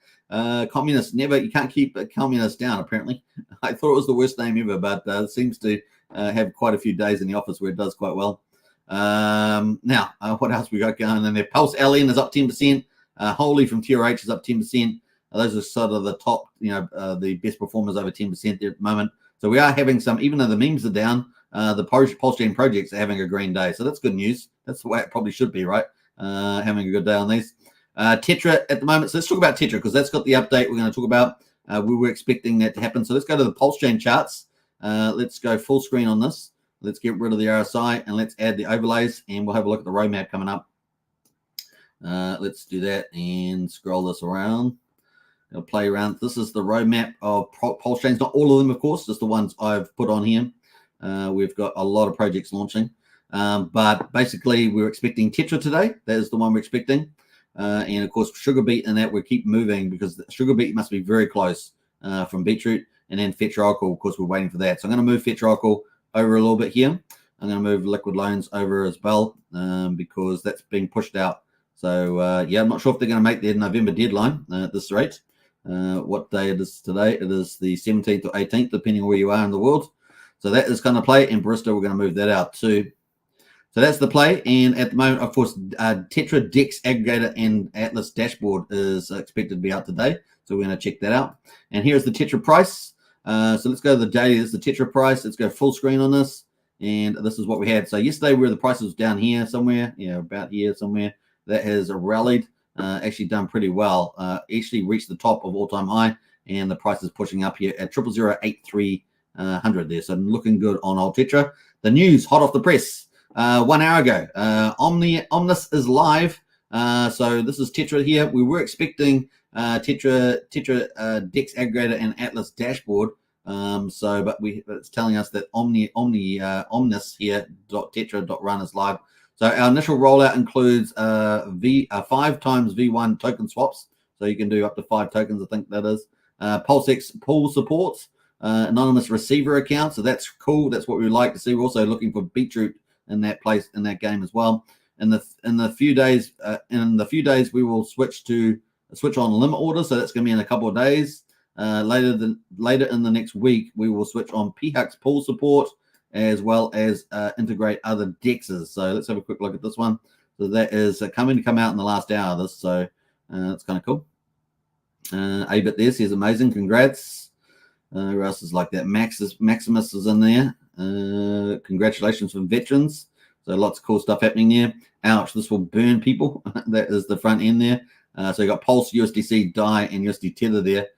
Communist, you can't keep a communist down, apparently. I thought it was the worst name ever, but it seems to have quite a few days in the office where it does quite well. Now, what else we got going in there? Pulse LN is up 10%. Holy from TRH is up 10%. Those are sort of the top, the best performers over 10% there at the moment. So we are having some, even though the memes are down, the PulseChain projects are having a green day. So that's good news. That's the way it probably should be, right? Having a good day on these. Tetra at the moment. So let's talk about Tetra, because that's got the update we're going to talk about. We were expecting that to happen. So let's go to the PulseChain charts. Let's go full screen on this. Let's get rid of the RSI and let's add the overlays, and we'll have a look at the roadmap coming up. Let's do that and scroll this around. I'll play around. This is the roadmap of PulseChains. Not all of them, of course, just the ones I've put on here. We've got a lot of projects launching. But basically, we're expecting Tetra today. That is the one we're expecting. And, of course, Sugar Beet and that we keep moving, because Sugar Beet must be very close from Beetroot. And then Fetch Oracle, of course, we're waiting for that. So I'm going to move Fetch Oracle over a little bit here. I'm going to move Liquid Loans over as well, because that's being pushed out. So, yeah, I'm not sure if they're going to make their November deadline at this rate. What day it is today? It is the 17th or 18th, depending on where you are in the world. So that is going to play. And Barista, we're going to move that out too. So that's the play. And at the moment, of course, Tetra, Dex, Aggregator, and Atlas Dashboard is expected to be out today. So we're going to check that out. And here's the Tetra price. So let's go to the daily. This is the Tetra price. Let's go full screen on this. And this is what we had. So yesterday, where the price was down here somewhere, about here somewhere, that has rallied, actually done pretty well. Actually reached the top of all-time high, and the price is pushing up here at 0.0008300 there. So looking good on old Tetra. The news, hot off the press. 1 hour ago, Omnis is live. So this is Tetra here. We were expecting Tetra, Dex Aggregator, and Atlas Dashboard. But it's telling us that Omnis here .tetra.run is live. So our initial rollout includes 5 times V1 token swaps. So you can do up to 5 tokens, I think that is. PulseX pool supports, anonymous receiver account. So that's cool. That's what we like to see. We're also looking for Beetroot in that place, in that game as well. In the few days we will switch on limit order. So that's going to be in a couple of days. Later in the next week, we will switch on PHUX pool support, as well as integrate other dexes. So let's have a quick look at this one. So that is coming to come out in the last hour of this. So that's kind of cool. A-Bit there says amazing. Congrats. Who else is like that? Maximus is in there. Congratulations from veterans. So lots of cool stuff happening there. Ouch, this will burn people. That is the front end there. So you got Pulse, USDC, DAI, and USD Tether there.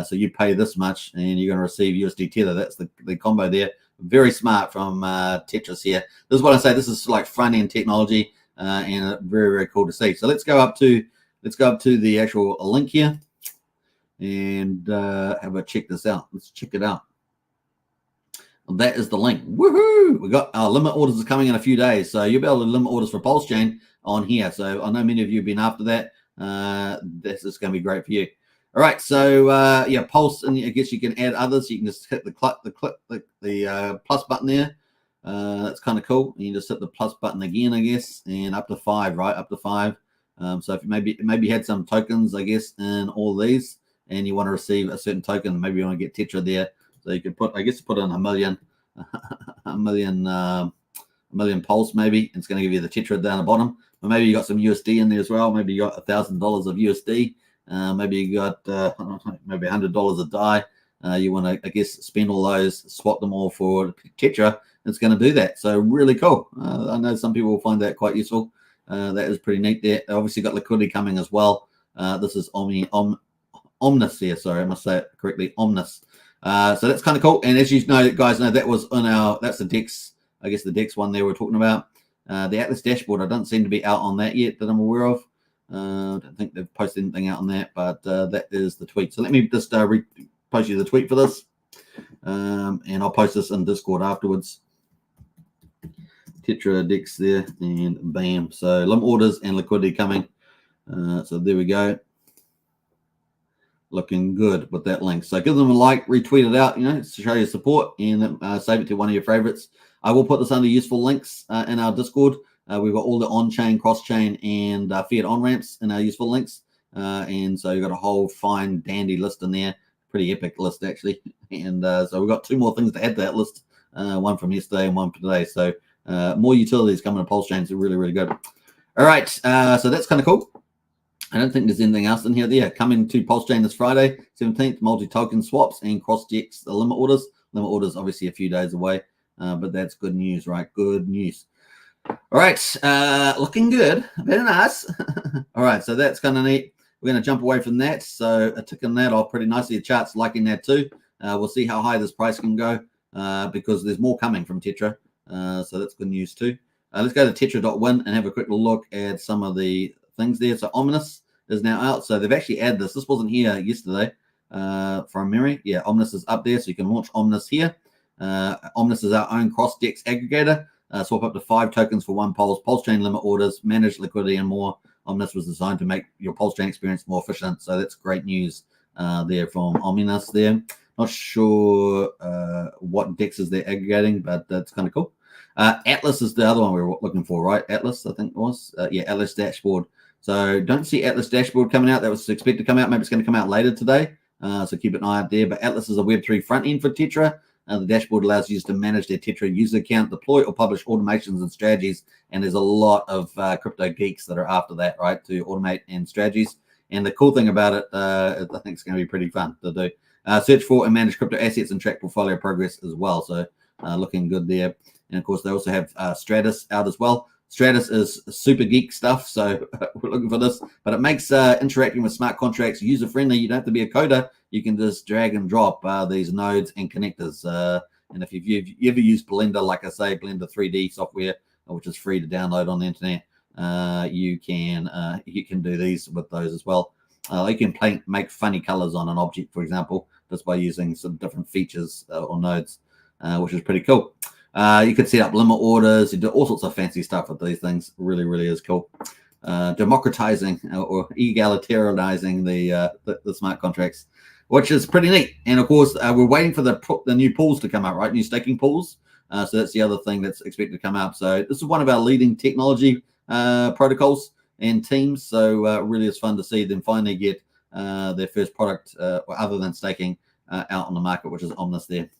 So you pay this much and you're going to receive USD Tether. That's the combo there. Very smart from Tetris here. This is what I say. This is like front end technology, and very, very cool to see. So let's go up to the actual link here and have a check this out. Let's check it out. That is the link. Woohoo! We got our limit orders coming in a few days, so you'll be able to limit orders for PulseChain on here. So I know many of you have been after that. This is going to be great for you. All right, so yeah, Pulse, and I guess you can add others. You can just hit the plus button there. That's kind of cool. You just hit the plus button again, I guess, and up to 5, right? Up to 5. So if maybe you had some tokens, I guess, in all these, and you want to receive a certain token, maybe you want to get Tetra there. So you can put in a million Pulse, maybe. It's going to give you the Tetra down the bottom. But maybe you got some USD in there as well. Maybe you got $1,000 of USD. Maybe you got maybe $100 a DAI. You want to, I guess, spend all those, swap them all for Tetra. It's going to do that. So really cool. I know some people will find that quite useful. That is pretty neat there. Obviously got liquidity coming as well. This is Omnis here. Sorry, I must say it correctly. Omnis. So that's kind of cool. And as you know, guys know, that was on that's the DEX, I guess the DEX one there we're talking about. The Atlas dashboard, I don't seem to be out on that yet that I'm aware of. I don't think they've posted anything out on that, but that is the tweet. So let me just post you the tweet for this. And I'll post this in Discord afterwards. Tetra DEX there, and bam. So limit orders and liquidity coming. So there we go. Looking good with that link. So give them a like, retweet it out, to show your support, and save it to one of your favorites. I will put this under useful links in our Discord. We've got all the on-chain, cross-chain, and fiat on-ramps in our useful links. And so you've got a whole fine, dandy list in there. Pretty epic list, actually. And so we've got 2 more things to add to that list. One from yesterday and one for today. So more utilities coming to Pulse Chain. So really, really good. All right. So that's kind of cool. I don't think there's anything else in here. Yeah, coming to Pulse Chain this Friday, 17th, multi-token swaps and cross-DEX the limit orders. Limit orders obviously a few days away, but that's good news, right? Good news. All right, looking good. Very nice. All right, so that's kind of neat. We're going to jump away from that. So ticking that off pretty nicely. The chart's liking that too. We'll see how high this price can go because there's more coming from Tetra. So that's good news too. Let's go to tetra.win and have a quick look at some of the things there. So Omnis is now out. So they've actually added this. This wasn't here yesterday from memory. Yeah, Omnis is up there. So you can launch Omnis here. Omnis is our own cross-DEX aggregator. Swap up to 5 tokens for 1 Pulse. Pulse chain limit orders, manage liquidity, and more. Omnis was designed to make your Pulse chain experience more efficient. So that's great news there from Omnis there. Not sure what DEXs they're aggregating, but that's kind of cool. Atlas is the other one we were looking for, right? Atlas, I think it was. Yeah, Atlas dashboard. So don't see Atlas dashboard coming out. That was expected to come out. Maybe it's going to come out later today. So keep an eye out there. But Atlas is a Web3 front end for Tetra. The dashboard allows users to manage their Tetra user account, deploy or publish automations and strategies. And there's a lot of crypto geeks that are after that, right, to automate and strategies. And the cool thing about it, I think it's going to be pretty fun to do. Search for and manage crypto assets and track portfolio progress as well. So looking good there. And of course, they also have Stratus out as well. Stratus is super geek stuff, so we're looking for this. But it makes interacting with smart contracts user-friendly. You don't have to be a coder. You can just drag and drop these nodes and connectors. And if you've ever used Blender, like I say, Blender 3D software, which is free to download on the internet, you can do these with those as well. You can make funny colors on an object, for example, just by using some different features or nodes, which is pretty cool. You could set up limit orders. You do all sorts of fancy stuff with these things. Really, really is cool. Democratizing or egalitarianizing the smart contracts, which is pretty neat. And of course, we're waiting for the new pools to come out, right? New staking pools. So that's the other thing that's expected to come out. So this is one of our leading technology protocols and teams. So really, it's fun to see them finally get their first product, other than staking, out on the market, which is Omnis there.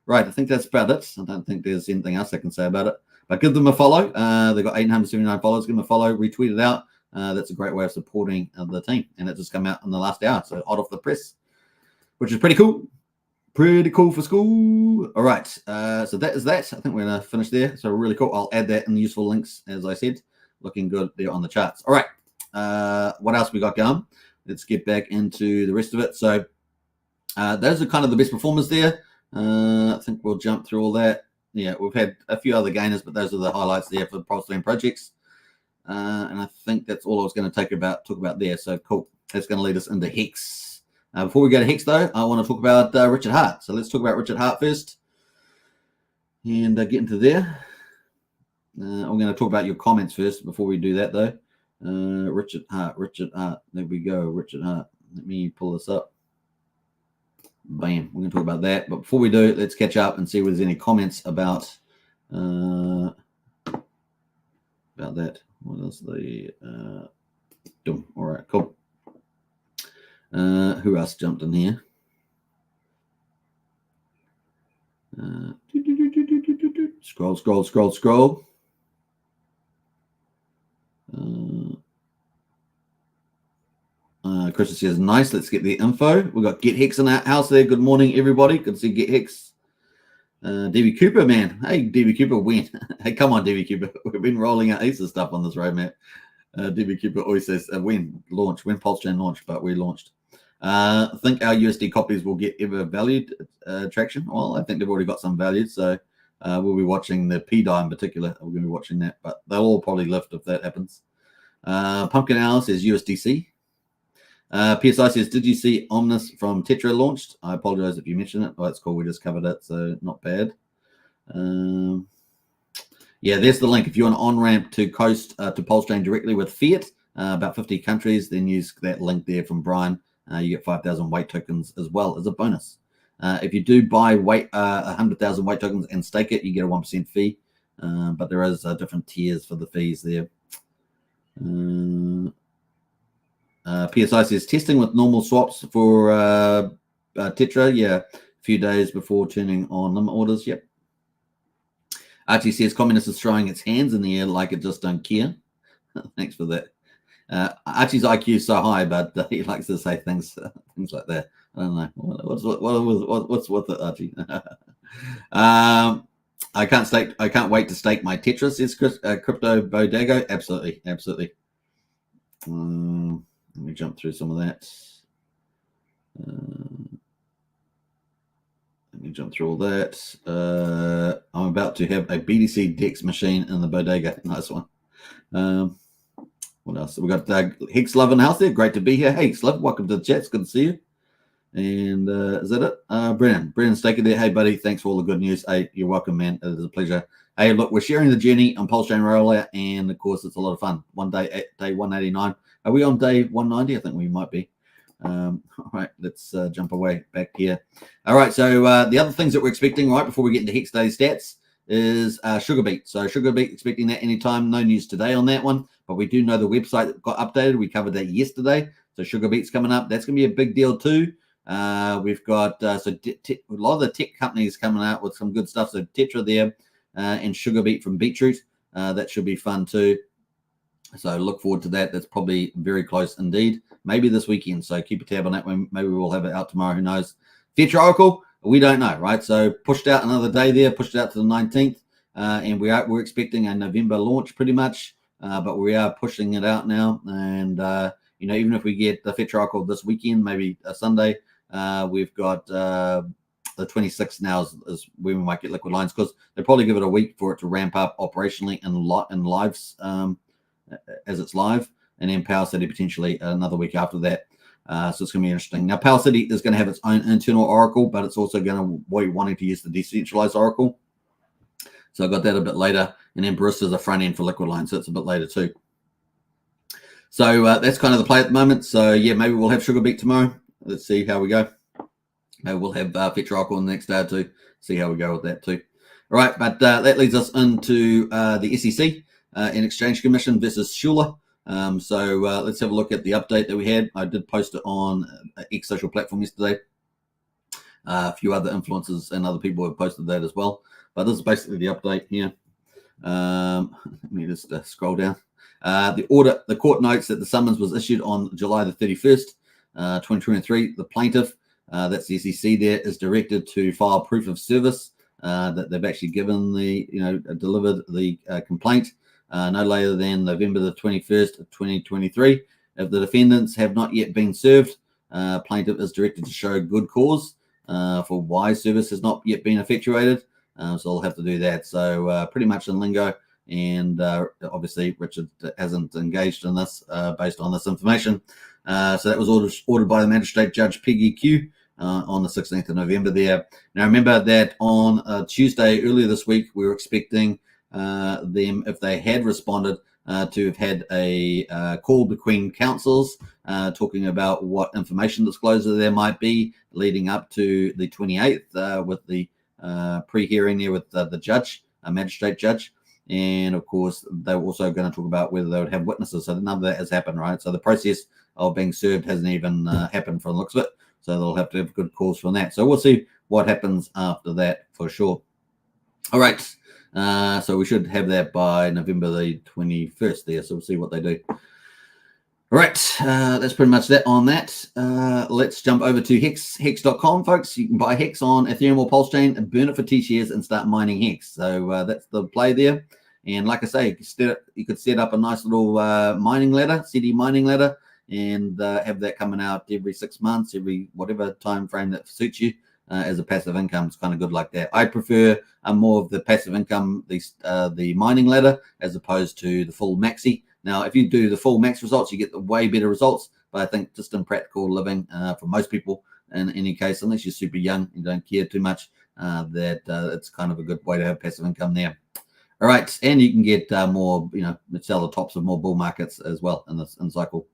Right, I think that's about it. I don't think there's anything else I can say about it. But give them a follow. They've got 879 followers. Give them a follow. Retweet it out. That's a great way of supporting the team. And it just came out in the last hour, so hot off the press, which is pretty cool. Pretty cool for school. All right, so that is that. I think we're going to finish there. So really cool. I'll add that in the useful links, as I said. Looking good there on the charts. All right, what else we got going? Let's get back into the rest of it. So those are kind of the best performers there. I think we'll jump through all that. Yeah, we've had a few other gainers, but those are the highlights there for the Pulse Chain projects. And I think that's all I was going to talk about there. So cool. That's going to lead us into Hex. Before we go to Hex, though, I want to talk about Richard Hart. So let's talk about Richard Hart first and get into there. I'm going to talk about your comments first before we do that, though. Richard Hart. There we go, Richard Hart. Let me pull this up. Bam, we're going to talk about that. But before we do, let's catch up and see if there's any comments about that. What else they do? All right, cool. Who else jumped in here? Scroll. Chris says, nice, let's get the info. We've got Get Hex in our house there. Good morning, everybody. Good to see Get Hex. DB Cooper, man. Hey, DB Cooper, when? Hey, come on, DB Cooper. We've been rolling out heaps of stuff on this roadmap. DB Cooper always says when PulseChain launched, but we launched. Think our USD copies will get ever valued traction? Well, I think they've already got some valued, so we'll be watching the PDI in particular. We're going to be watching that, but they'll all probably lift if that happens. Pumpkin Owl says USDC. PSI says, did you see Omnis from Tetra launched? I apologize if you mentioned it. Oh, that's cool. We just covered it, so not bad. Yeah, there's the link. If you want an on-ramp to Coast to PulseChain directly with Fiat, about 50 countries, then use that link there from Brian. You get 5,000 weight tokens as well as a bonus. If you do buy 100,000 weight tokens and stake it, you get a 1% fee. But there is different tiers for the fees there. PSI says testing with normal swaps for Tetra. Yeah, a few days before turning on limit orders. Yep. Archie says communist is throwing its hands in the air like it just don't care. Thanks for that. Archie's IQ is so high, but he likes to say things like that. I don't know what's with it, Archie. I can't wait to stake my Tetra, says Crypto Bodego. Absolutely. Let me jump through some of that. Let me jump through all that. I'm about to have a BTC DEX machine in the bodega. Nice one. What else? We got Hex Love in the house there. Great to be here. Hey, Hex Love, welcome to the chat. It's good to see you. And is that it? Brennan Staker there. Hey, buddy. Thanks for all the good news. Hey, you're welcome, man. It is a pleasure. Hey, look, we're sharing the journey on PulseChain Rollout, and of course, it's a lot of fun. One day, day 189. Are we on day 190? I think we might be. All right, let's jump away back here. All right, so the other things that we're expecting right before we get into Hex Daily Stats is Sugarbeat. So Sugarbeat, expecting that anytime. No news today on that one, but we do know the website got updated. We covered that yesterday. So Sugarbeat's coming up. That's going to be a big deal too. We've got a lot of the tech companies coming out with some good stuff. So Tetra there and Sugarbeat from Beetroot. That should be fun too. So look forward to that. That's probably very close indeed. Maybe this weekend. So keep a tab on that one. Maybe we'll have it out tomorrow. Who knows? Future Oracle, we don't know, right? So pushed out another day there, pushed it out to the 19th. And we're expecting a November launch pretty much. But we are pushing it out now. And, even if we get the Future Oracle this weekend, maybe a Sunday, we've got the 26th now is when we might get liquid lines, because they probably give it a week for it to ramp up operationally and lives as it's live, and then Power City potentially another week after that. So it's going to be interesting. Now, Power City is going to have its own internal Oracle, but it's also going to be wanting to use the decentralized Oracle. So I got that a bit later, and then Barista is a front end for liquid line, so it's a bit later too. So that's kind of the play at the moment. So yeah, maybe we'll have Sugarbeat tomorrow. Let's see how we go. Maybe we'll have Fetch Oracle in the next day or two. See how we go with that too. All right, but that leads us into the SEC and Exchange Commission versus Schuler. So let's have a look at the update that we had. I did post it on X social platform yesterday. A few other influencers and other people have posted that as well. But this is basically the update here. Let me just scroll down. The court notes that the summons was issued on July the 31st, 2023. The plaintiff, that's the SEC there, is directed to file proof of service that they've actually given delivered the complaint no later than November the 21st of 2023. If the defendants have not yet been served, plaintiff is directed to show good cause for why service has not yet been effectuated. So they'll have to do that. So pretty much in lingo, and obviously Richard hasn't engaged in this based on this information. So that was ordered by the Magistrate Judge Peggy Q on the 16th of November there. Now remember that on Tuesday earlier this week, we were expecting them, if they had responded, to have had a call between counsels talking about what information disclosure there might be leading up to the 28th with the pre-hearing there with the judge, a magistrate judge. And of course, they were also going to talk about whether they would have witnesses. So none of that has happened, right? So the process of being served hasn't even happened from the looks of it. So they'll have to have good cause from that. So we'll see what happens after that for sure. All right. So we should have that by November the 21st there. So we'll see what they do. All right, that's pretty much that on that. Let's jump over to hex.com, folks. You can buy Hex on Ethereum or Pulse Chain and burn it for T-shares and start mining Hex. So that's the play there. And like I say, you could set up a nice little mining ladder, CD mining ladder, and have that coming out every 6 months, every whatever time frame that suits you as a passive income. It's kind of good like that. I prefer more of the passive income, the mining ladder, as opposed to the full maxi. Now, if you do the full max results, you get the way better results. But I think just in practical living, for most people, in any case, unless you're super young, you don't care too much, that it's kind of a good way to have passive income there. All right, and you can get more, sell the tops of more bull markets as well in this cycle.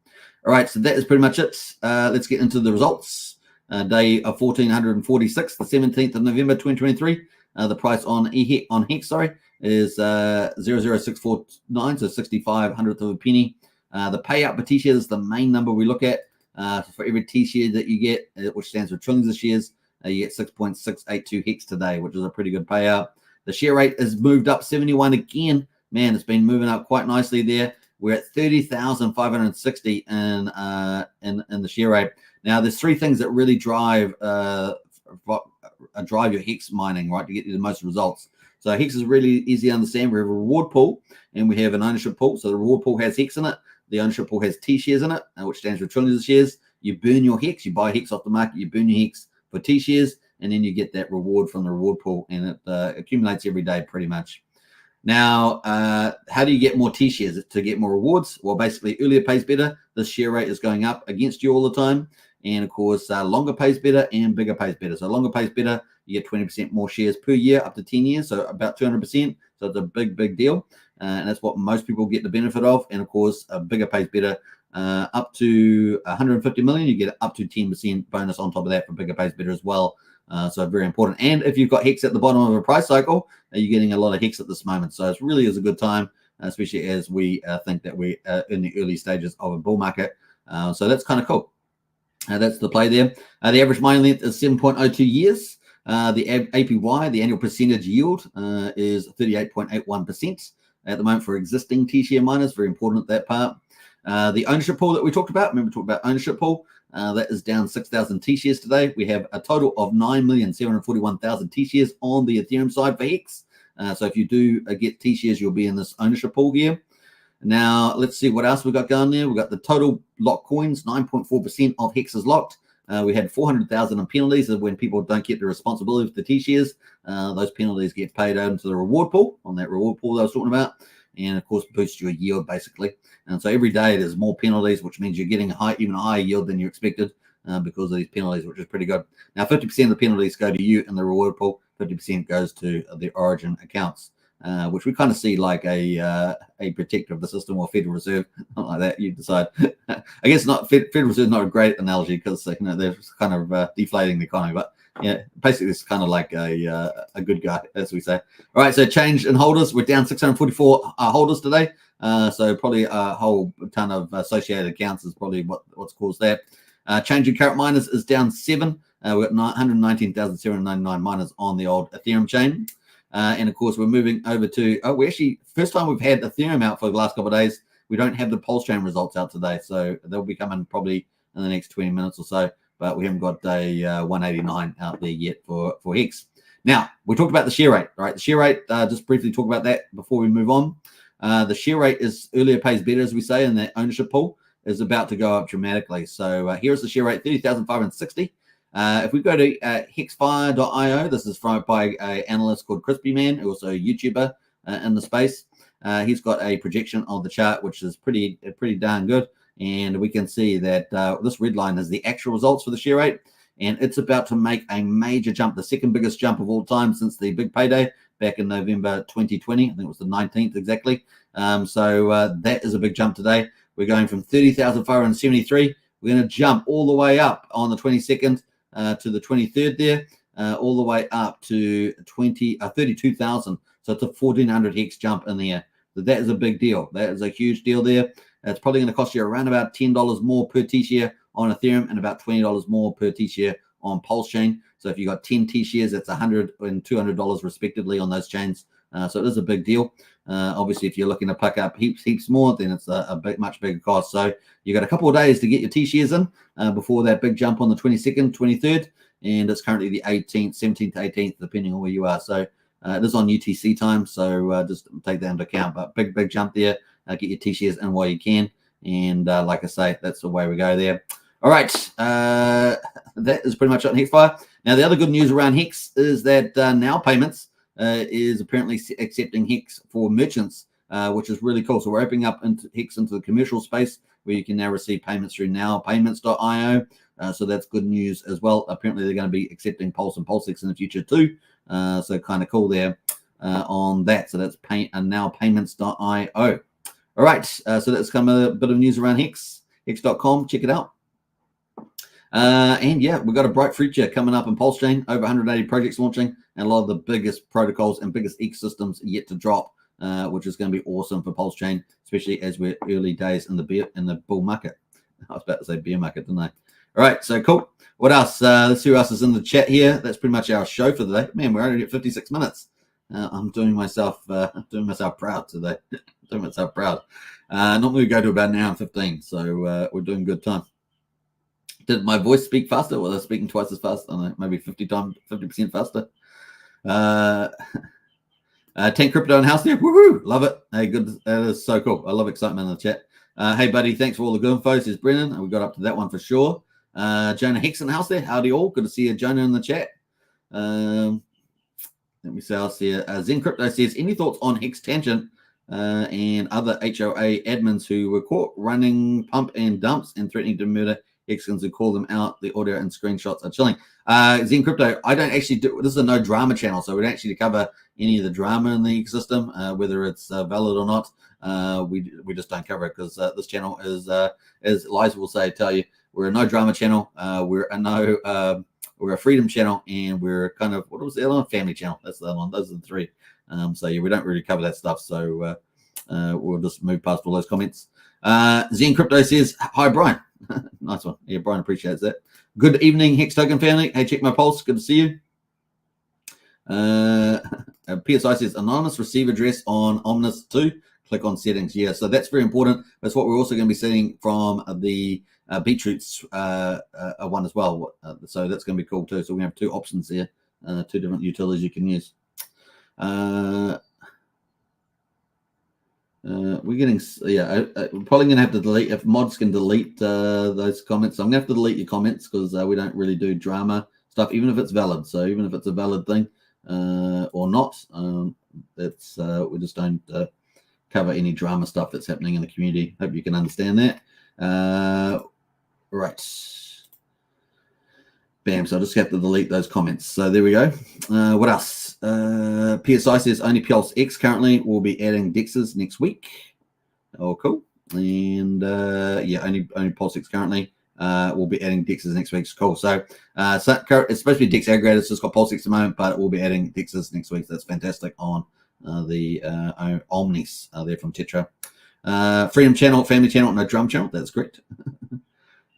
All right, so that is pretty much it. Let's get into the results. Day of 1446, the 17th of November 2023. The price on Hex, is 0.0649, so 65 hundredth of a penny. The payout per T-share is the main number we look at. For every T-share that you get, which stands for trillions of shares, you get 6.682 Hex today, which is a pretty good payout. The share rate has moved up 71 again. Man, it's been moving up quite nicely there. We're at 30,560 in the share rate. Now, there's three things that really drive your Hex mining, right, to get you the most results. So Hex is really easy to understand. We have a reward pool and we have an ownership pool. So the reward pool has Hex in it. The ownership pool has T-shares in it, which stands for trillions of shares. You burn your Hex. You buy Hex off the market. You burn your Hex for T-shares, and then you get that reward from the reward pool, and it accumulates every day pretty much. Now, how do you get more T-shares to get more rewards? Well, basically, earlier pays better. This share rate is going up against you all the time. And, of course, longer pays better and bigger pays better. So longer pays better, you get 20% more shares per year up to 10 years, so about 200%. So it's a big, big deal. And that's what most people get the benefit of. And, of course, a bigger pays better. Up to 150 million, you get up to 10% bonus on top of that for bigger pays better as well. So very important. And if you've got Hex at the bottom of a price cycle, you're getting a lot of Hex at this moment. So it really is a good time, especially as we think that we're in the early stages of a bull market. So that's kind of cool. That's the play there. The average mining length is 7.02 years. The APY, the annual percentage yield, is 38.81% at the moment for existing T-share miners. Very important, that part. The ownership pool that we talked about, remember we talked about ownership pool, that is down 6,000 T-shares today. We have a total of 9,741,000 T-shares on the Ethereum side for Hex. So if you do get T-shares, you'll be in this ownership pool here. Now, let's see what else we got going there. We got the total locked coins, 9.4% of Hex is locked. We had 400,000 in penalties when people don't get the responsibility for the T-shares. Those penalties get paid over to the reward pool, on that reward pool that I was talking about. And, of course, boosts your yield, basically. And so every day there's more penalties, which means you're getting even a higher yield than you expected because of these penalties, which is pretty good. Now, 50% of the penalties go to you in the reward pool. 50% goes to the origin accounts, which we kind of see like a protector of the system or Federal Reserve, something like that. You decide. I guess not. Federal Reserve is not a great analogy because they're kind of deflating the economy, but yeah, basically it's kind of like a good guy, as we say. All right, so change in holders. We're down 644 holders today. So probably a whole ton of associated accounts is probably what's caused that. Change in current miners is down 7. We've got 119,799 miners on the old Ethereum chain. And of course, we're moving over to, we actually, first time we've had Ethereum out for the last couple of days. We don't have the Pulse chain results out today. So they'll be coming probably in the next 20 minutes or so. But we haven't got a 189 out there yet for Hex. Now, we talked about the share rate, right? The share rate, just briefly talk about that before we move on. The share rate is earlier pays better, as we say, and the ownership pool is about to go up dramatically. So here's the share rate, 30,560. If we go to hexfire.io, this is by an analyst called Crispy Man, also a YouTuber in the space. He's got a projection of the chart, which is pretty darn good. And we can see that this red line is the actual results for the share rate. And it's about to make a major jump, the second biggest jump of all time since the big payday back in November 2020. I think it was the 19th exactly. So that is a big jump today. We're going from 30,573. We're going to jump all the way up on the 22nd to the 23rd there, all the way up to 32,000. So it's a 1,400 Hex jump in the air. So that is a big deal. That is a huge deal there. It's probably going to cost you around about $10 more per T-share on Ethereum and about $20 more per T-share on Pulse chain. So if you've got 10 T-shares, that's $100 and $200 respectively on those chains. So it is a big deal. Obviously, if you're looking to pick up heaps more, then it's a much bigger cost. So you got a couple of days to get your T-shares in before that big jump on the 22nd, 23rd, and it's currently the 18th, 17th to 18th, depending on where you are. So it is on UTC time, so just take that into account. But big jump there. Get your T-shares in while you can, and like I say, that's the way we go there. All right, that is pretty much it on HexFire. Now, the other good news around Hex is that Now Payments is apparently accepting Hex for merchants, which is really cool. So we're opening up Hex into the commercial space where you can now receive payments through nowpayments.io. So that's good news as well. Apparently, they're going to be accepting Pulse and PulseX in the future too. So kind of cool there on that. So that's nowpayments.io. All right, so that's kind of a bit of news around Hex, hex.com. Check it out. And yeah, we've got a bright future coming up in PulseChain, over 180 projects launching, and a lot of the biggest protocols and biggest ecosystems yet to drop, which is going to be awesome for PulseChain, especially as we're early days in the bull market. I was about to say bear market, didn't I? All right, so cool. What else? Let's see who else is in the chat here. That's pretty much our show for the day. Man, we're only at 56 minutes. I'm doing myself proud today. Doing myself proud. Normally we go to about an hour and 15, so we're doing good time. Did my voice speak faster? Well, they're speaking twice as fast. I don't know, maybe 50% faster. 10 crypto and house there. Woohoo! Love it. Hey, good. That is so cool. I love excitement in the chat. Hey, buddy, thanks for all the good info, says Brennan. We got up to that one for sure. Jonah Hex in the house there. Howdy all. Good to see you, Jonah, in the chat. Let me see else here. Zen Crypto says, any thoughts on Hex Tangent and other HOA admins who were caught running pump and dumps and threatening to murder Hexicans who call them out? The audio and screenshots are chilling. Zen Crypto, I don't actually do, this is a no drama channel, so we don't actually cover any of the drama in the ecosystem, whether it's valid or not. We just don't cover it because this channel is, as Liza will say, tell you, we're a no drama channel. We're a freedom channel, and we're kind of, what was the other one? Family channel. That's the other one. Those are the three. So yeah, we don't really cover that stuff. So we'll just move past all those comments. Zen Crypto says, hi, Brian. Nice one. Yeah, Brian appreciates that. Good evening, Hex Token family. Hey, check my pulse. Good to see you. PSI says, anonymous receive address on Omnis 2. Click on settings. Yeah, so that's very important. That's what we're also going to be seeing from the Beetroots one as well. So that's going to be cool too. So we have two options here, two different utilities you can use. We're getting, yeah, we're probably going to have to delete, if mods can delete those comments. So I'm going to have to delete your comments because we don't really do drama stuff, even if it's valid. So even if it's a valid thing or not, it's we just don't cover any drama stuff that's happening in the community. Hope you can understand that. Right. Bam. So I'll just have to delete those comments. So there we go. What else? PSI says only Pulse X currently. We'll be adding DEXs next week. Oh, cool. And yeah, only Pulse X currently. We'll be adding DEXs next week. Cool. So, it's supposed to be DEX aggregators. It's just got Pulse X at the moment, but we'll be adding DEXs next week. That's fantastic on the Omnis there from Tetra. Freedom channel, family channel, no drum channel. That's correct.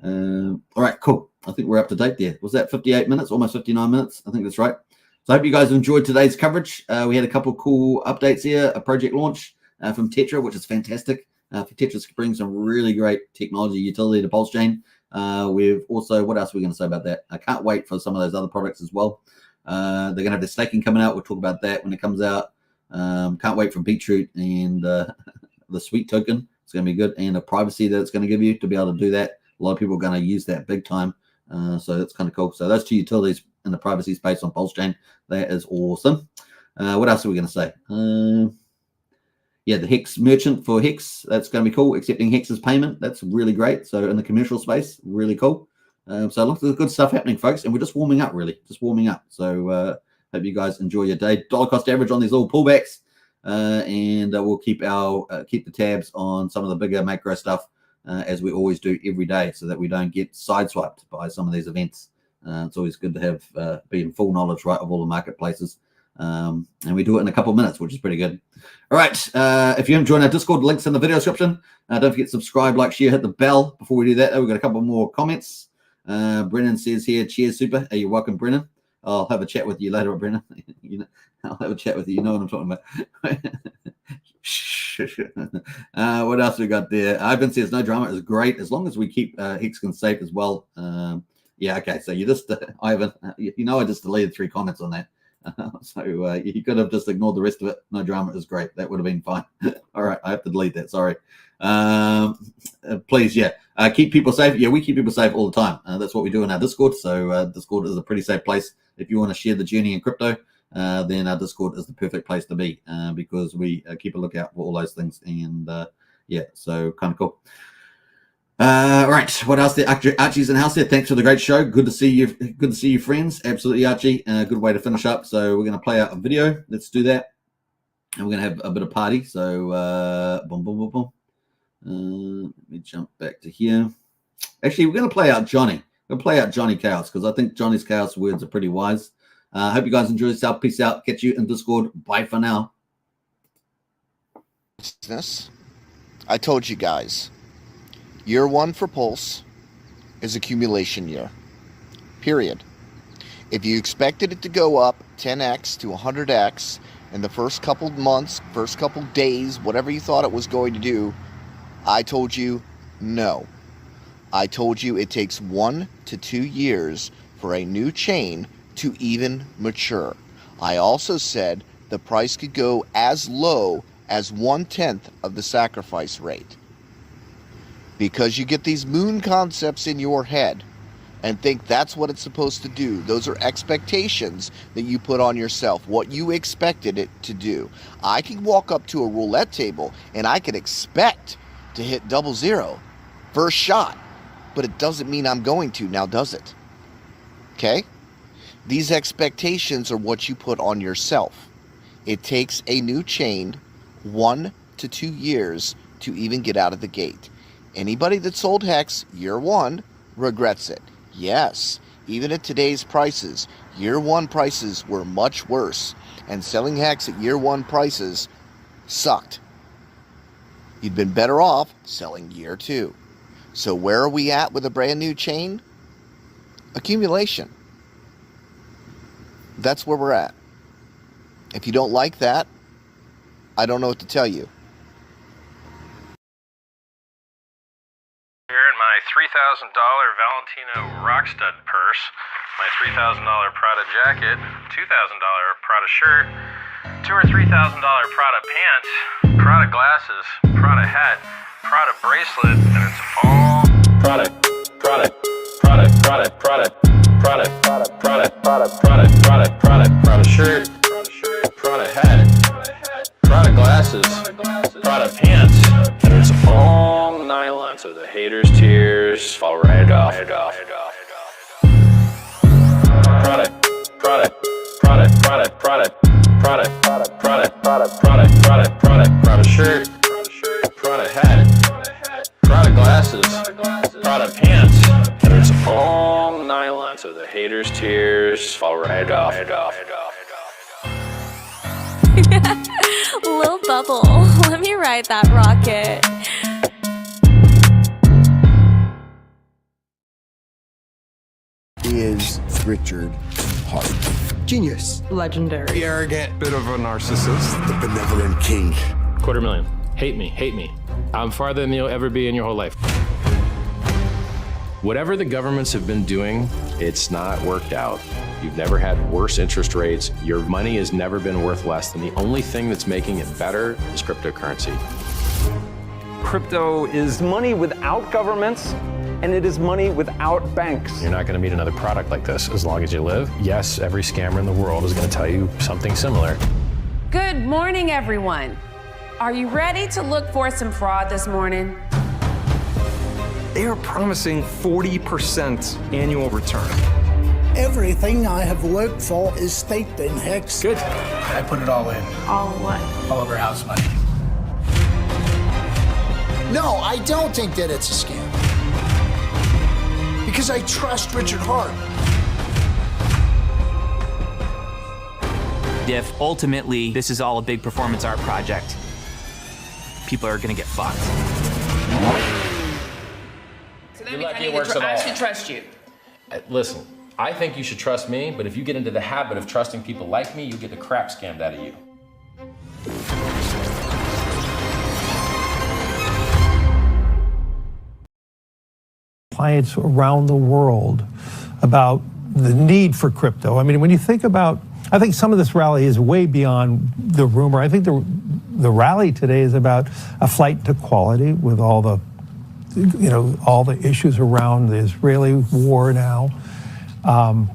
All right, cool. I think we're up to date there. Was that 58 minutes? Almost 59 minutes. I think that's right. So I hope you guys enjoyed today's coverage. We had a couple of cool updates here. A project launch from Tetra, which is fantastic. For Tetra to bring some really great technology utility to PulseChain. We've also, what else are we going to say about that? I can't wait for some of those other products as well. They're going to have the staking coming out. We'll talk about that when it comes out. Can't wait for Beetroot and the Sweet token. It's going to be good. And the privacy that it's going to give you to be able to do that. A lot of people are going to use that big time. So that's kind of cool. So those two utilities in the privacy space on PulseChain, that is awesome. What else are we going to say? Yeah, the Hex merchant for Hex, that's going to be cool. Accepting Hex's payment, that's really great. So in the commercial space, really cool. So lots of good stuff happening, folks. And we're just warming up, really. Just warming up. So hope you guys enjoy your day. Dollar cost average on these little pullbacks. And we'll keep the tabs on some of the bigger macro stuff as we always do every day so that we don't get sideswiped by some of these events. It's always good to have be in full knowledge, right, of all the marketplaces. And we do it in a couple of minutes, which is pretty good. All right. If you haven't joined our Discord, links in the video description. Don't forget to subscribe, like, share, hit the bell. Before we do that, we've got a couple more comments. Brennan says here, cheers, super. You're welcome, Brennan. I'll have a chat with you later, Brennan. I'll have a chat with you. You know what I'm talking about. What else we got there? Ivan says no drama is great as long as we keep Hexton safe as well. Yeah, okay. So you just Ivan, you know, I just deleted 3 comments on that. So you could have just ignored the rest of it. No drama is great. That would have been fine. All right, I have to delete that. Sorry. Please, yeah, keep people safe. Yeah, we keep people safe all the time. That's what we do in our Discord. So Discord is a pretty safe place. If you want to share the journey in crypto, then our Discord is the perfect place to be because we keep a lookout for all those things. And yeah, so kind of cool. Right, what else there? Archie's in the house there. Thanks for the great show. Good to see you. Good to see you, friends. Absolutely, Archie. Good way to finish up. So we're going to play out a video. Let's do that. And we're going to have a bit of party. So boom, boom, boom, boom. Let me jump back to here. Actually, we're going to play out Johnny. We're going to play out Johnny Chaos because I think Johnny's Chaos words are pretty wise. Hope you guys enjoy yourself. Peace out. Catch you in Discord. Bye for now. I told you guys, year 1 for Pulse is accumulation year. Period. If you expected it to go up 10x to 100x in the first couple months, first couple days, whatever you thought it was going to do, I told you no. I told you it takes 1 to 2 years for a new chain to even mature. I also said the price could go as low as 1/10 of the sacrifice rate. Because you get these moon concepts in your head and think that's what it's supposed to do. Those are expectations that you put on yourself, what you expected it to do. I can walk up to a roulette table and I can expect to hit 00 first shot, but it doesn't mean I'm going to, now does it? Okay? These expectations are what you put on yourself. It takes a new chain 1 to 2 years to even get out of the gate. Anybody that sold Hex year 1 regrets it. Yes, even at today's prices, year 1 prices were much worse, and selling Hex at year 1 prices sucked. You'd been better off selling year 2. So where are we at with a brand new chain? Accumulation. That's where we're at. If you don't like that, I don't know what to tell you. Here in my $3,000 Valentino Rockstud purse, my $3,000 Prada jacket, $2,000 Prada shirt, $2,000 or $3,000 Prada pants, Prada glasses, Prada hat, Prada bracelet, and it's all Prada, Prada, Prada, Prada, Prada, Prada, Prada, Prada, Prada, Prada, Prada, Prada shirt, Prada hat, Prada glasses, Prada pants, and it's all nylon, so the haters' tears fall right off. Prada, Prada, Prada, Prada, Prada, Prada, Prada, Prada, Prada, Prada, Prada, Prada shirt, Prada hat, Prada glasses, Prada pants, and it's all nylon, so the haters' tears fall right off. Lil Bubble, let me ride that rocket. Is Richard Hart. Genius. Legendary. Arrogant, bit of a narcissist. The benevolent king. $250,000. Hate me. I'm farther than you'll ever be in your whole life. Whatever the governments have been doing, it's not worked out. You've never had worse interest rates. Your money has never been worth less. And the only thing that's making it better is cryptocurrency. Crypto is money without governments, and it is money without banks. You're not going to meet another product like this as long as you live. Yes, every scammer in the world is going to tell you something similar. Good morning, everyone. Are you ready to look for some fraud this morning? They are promising 40% annual return. Everything I have worked for is staked in Hex. Good. I put it all in. All what? All of our house money. No, I don't think that it's a scam. Because I trust Richard Hart. If ultimately this is all a big performance art project, people are gonna get fucked. So that means I should trust you. Listen, I think you should trust me, but if you get into the habit of trusting people like me, you'll get the crap scammed out of you. clients around the world about the need for crypto. I mean, when you think about, I think some of this rally is way beyond the rumor. I think the rally today is about a flight to quality with all the, all the issues around the Israeli war now,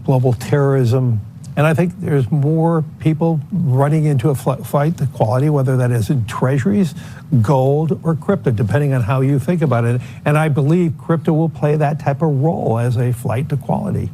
global terrorism. And I think there's more people running into a flight to quality, whether that is in treasuries, gold, or crypto, depending on how you think about it. And I believe crypto will play that type of role as a flight to quality.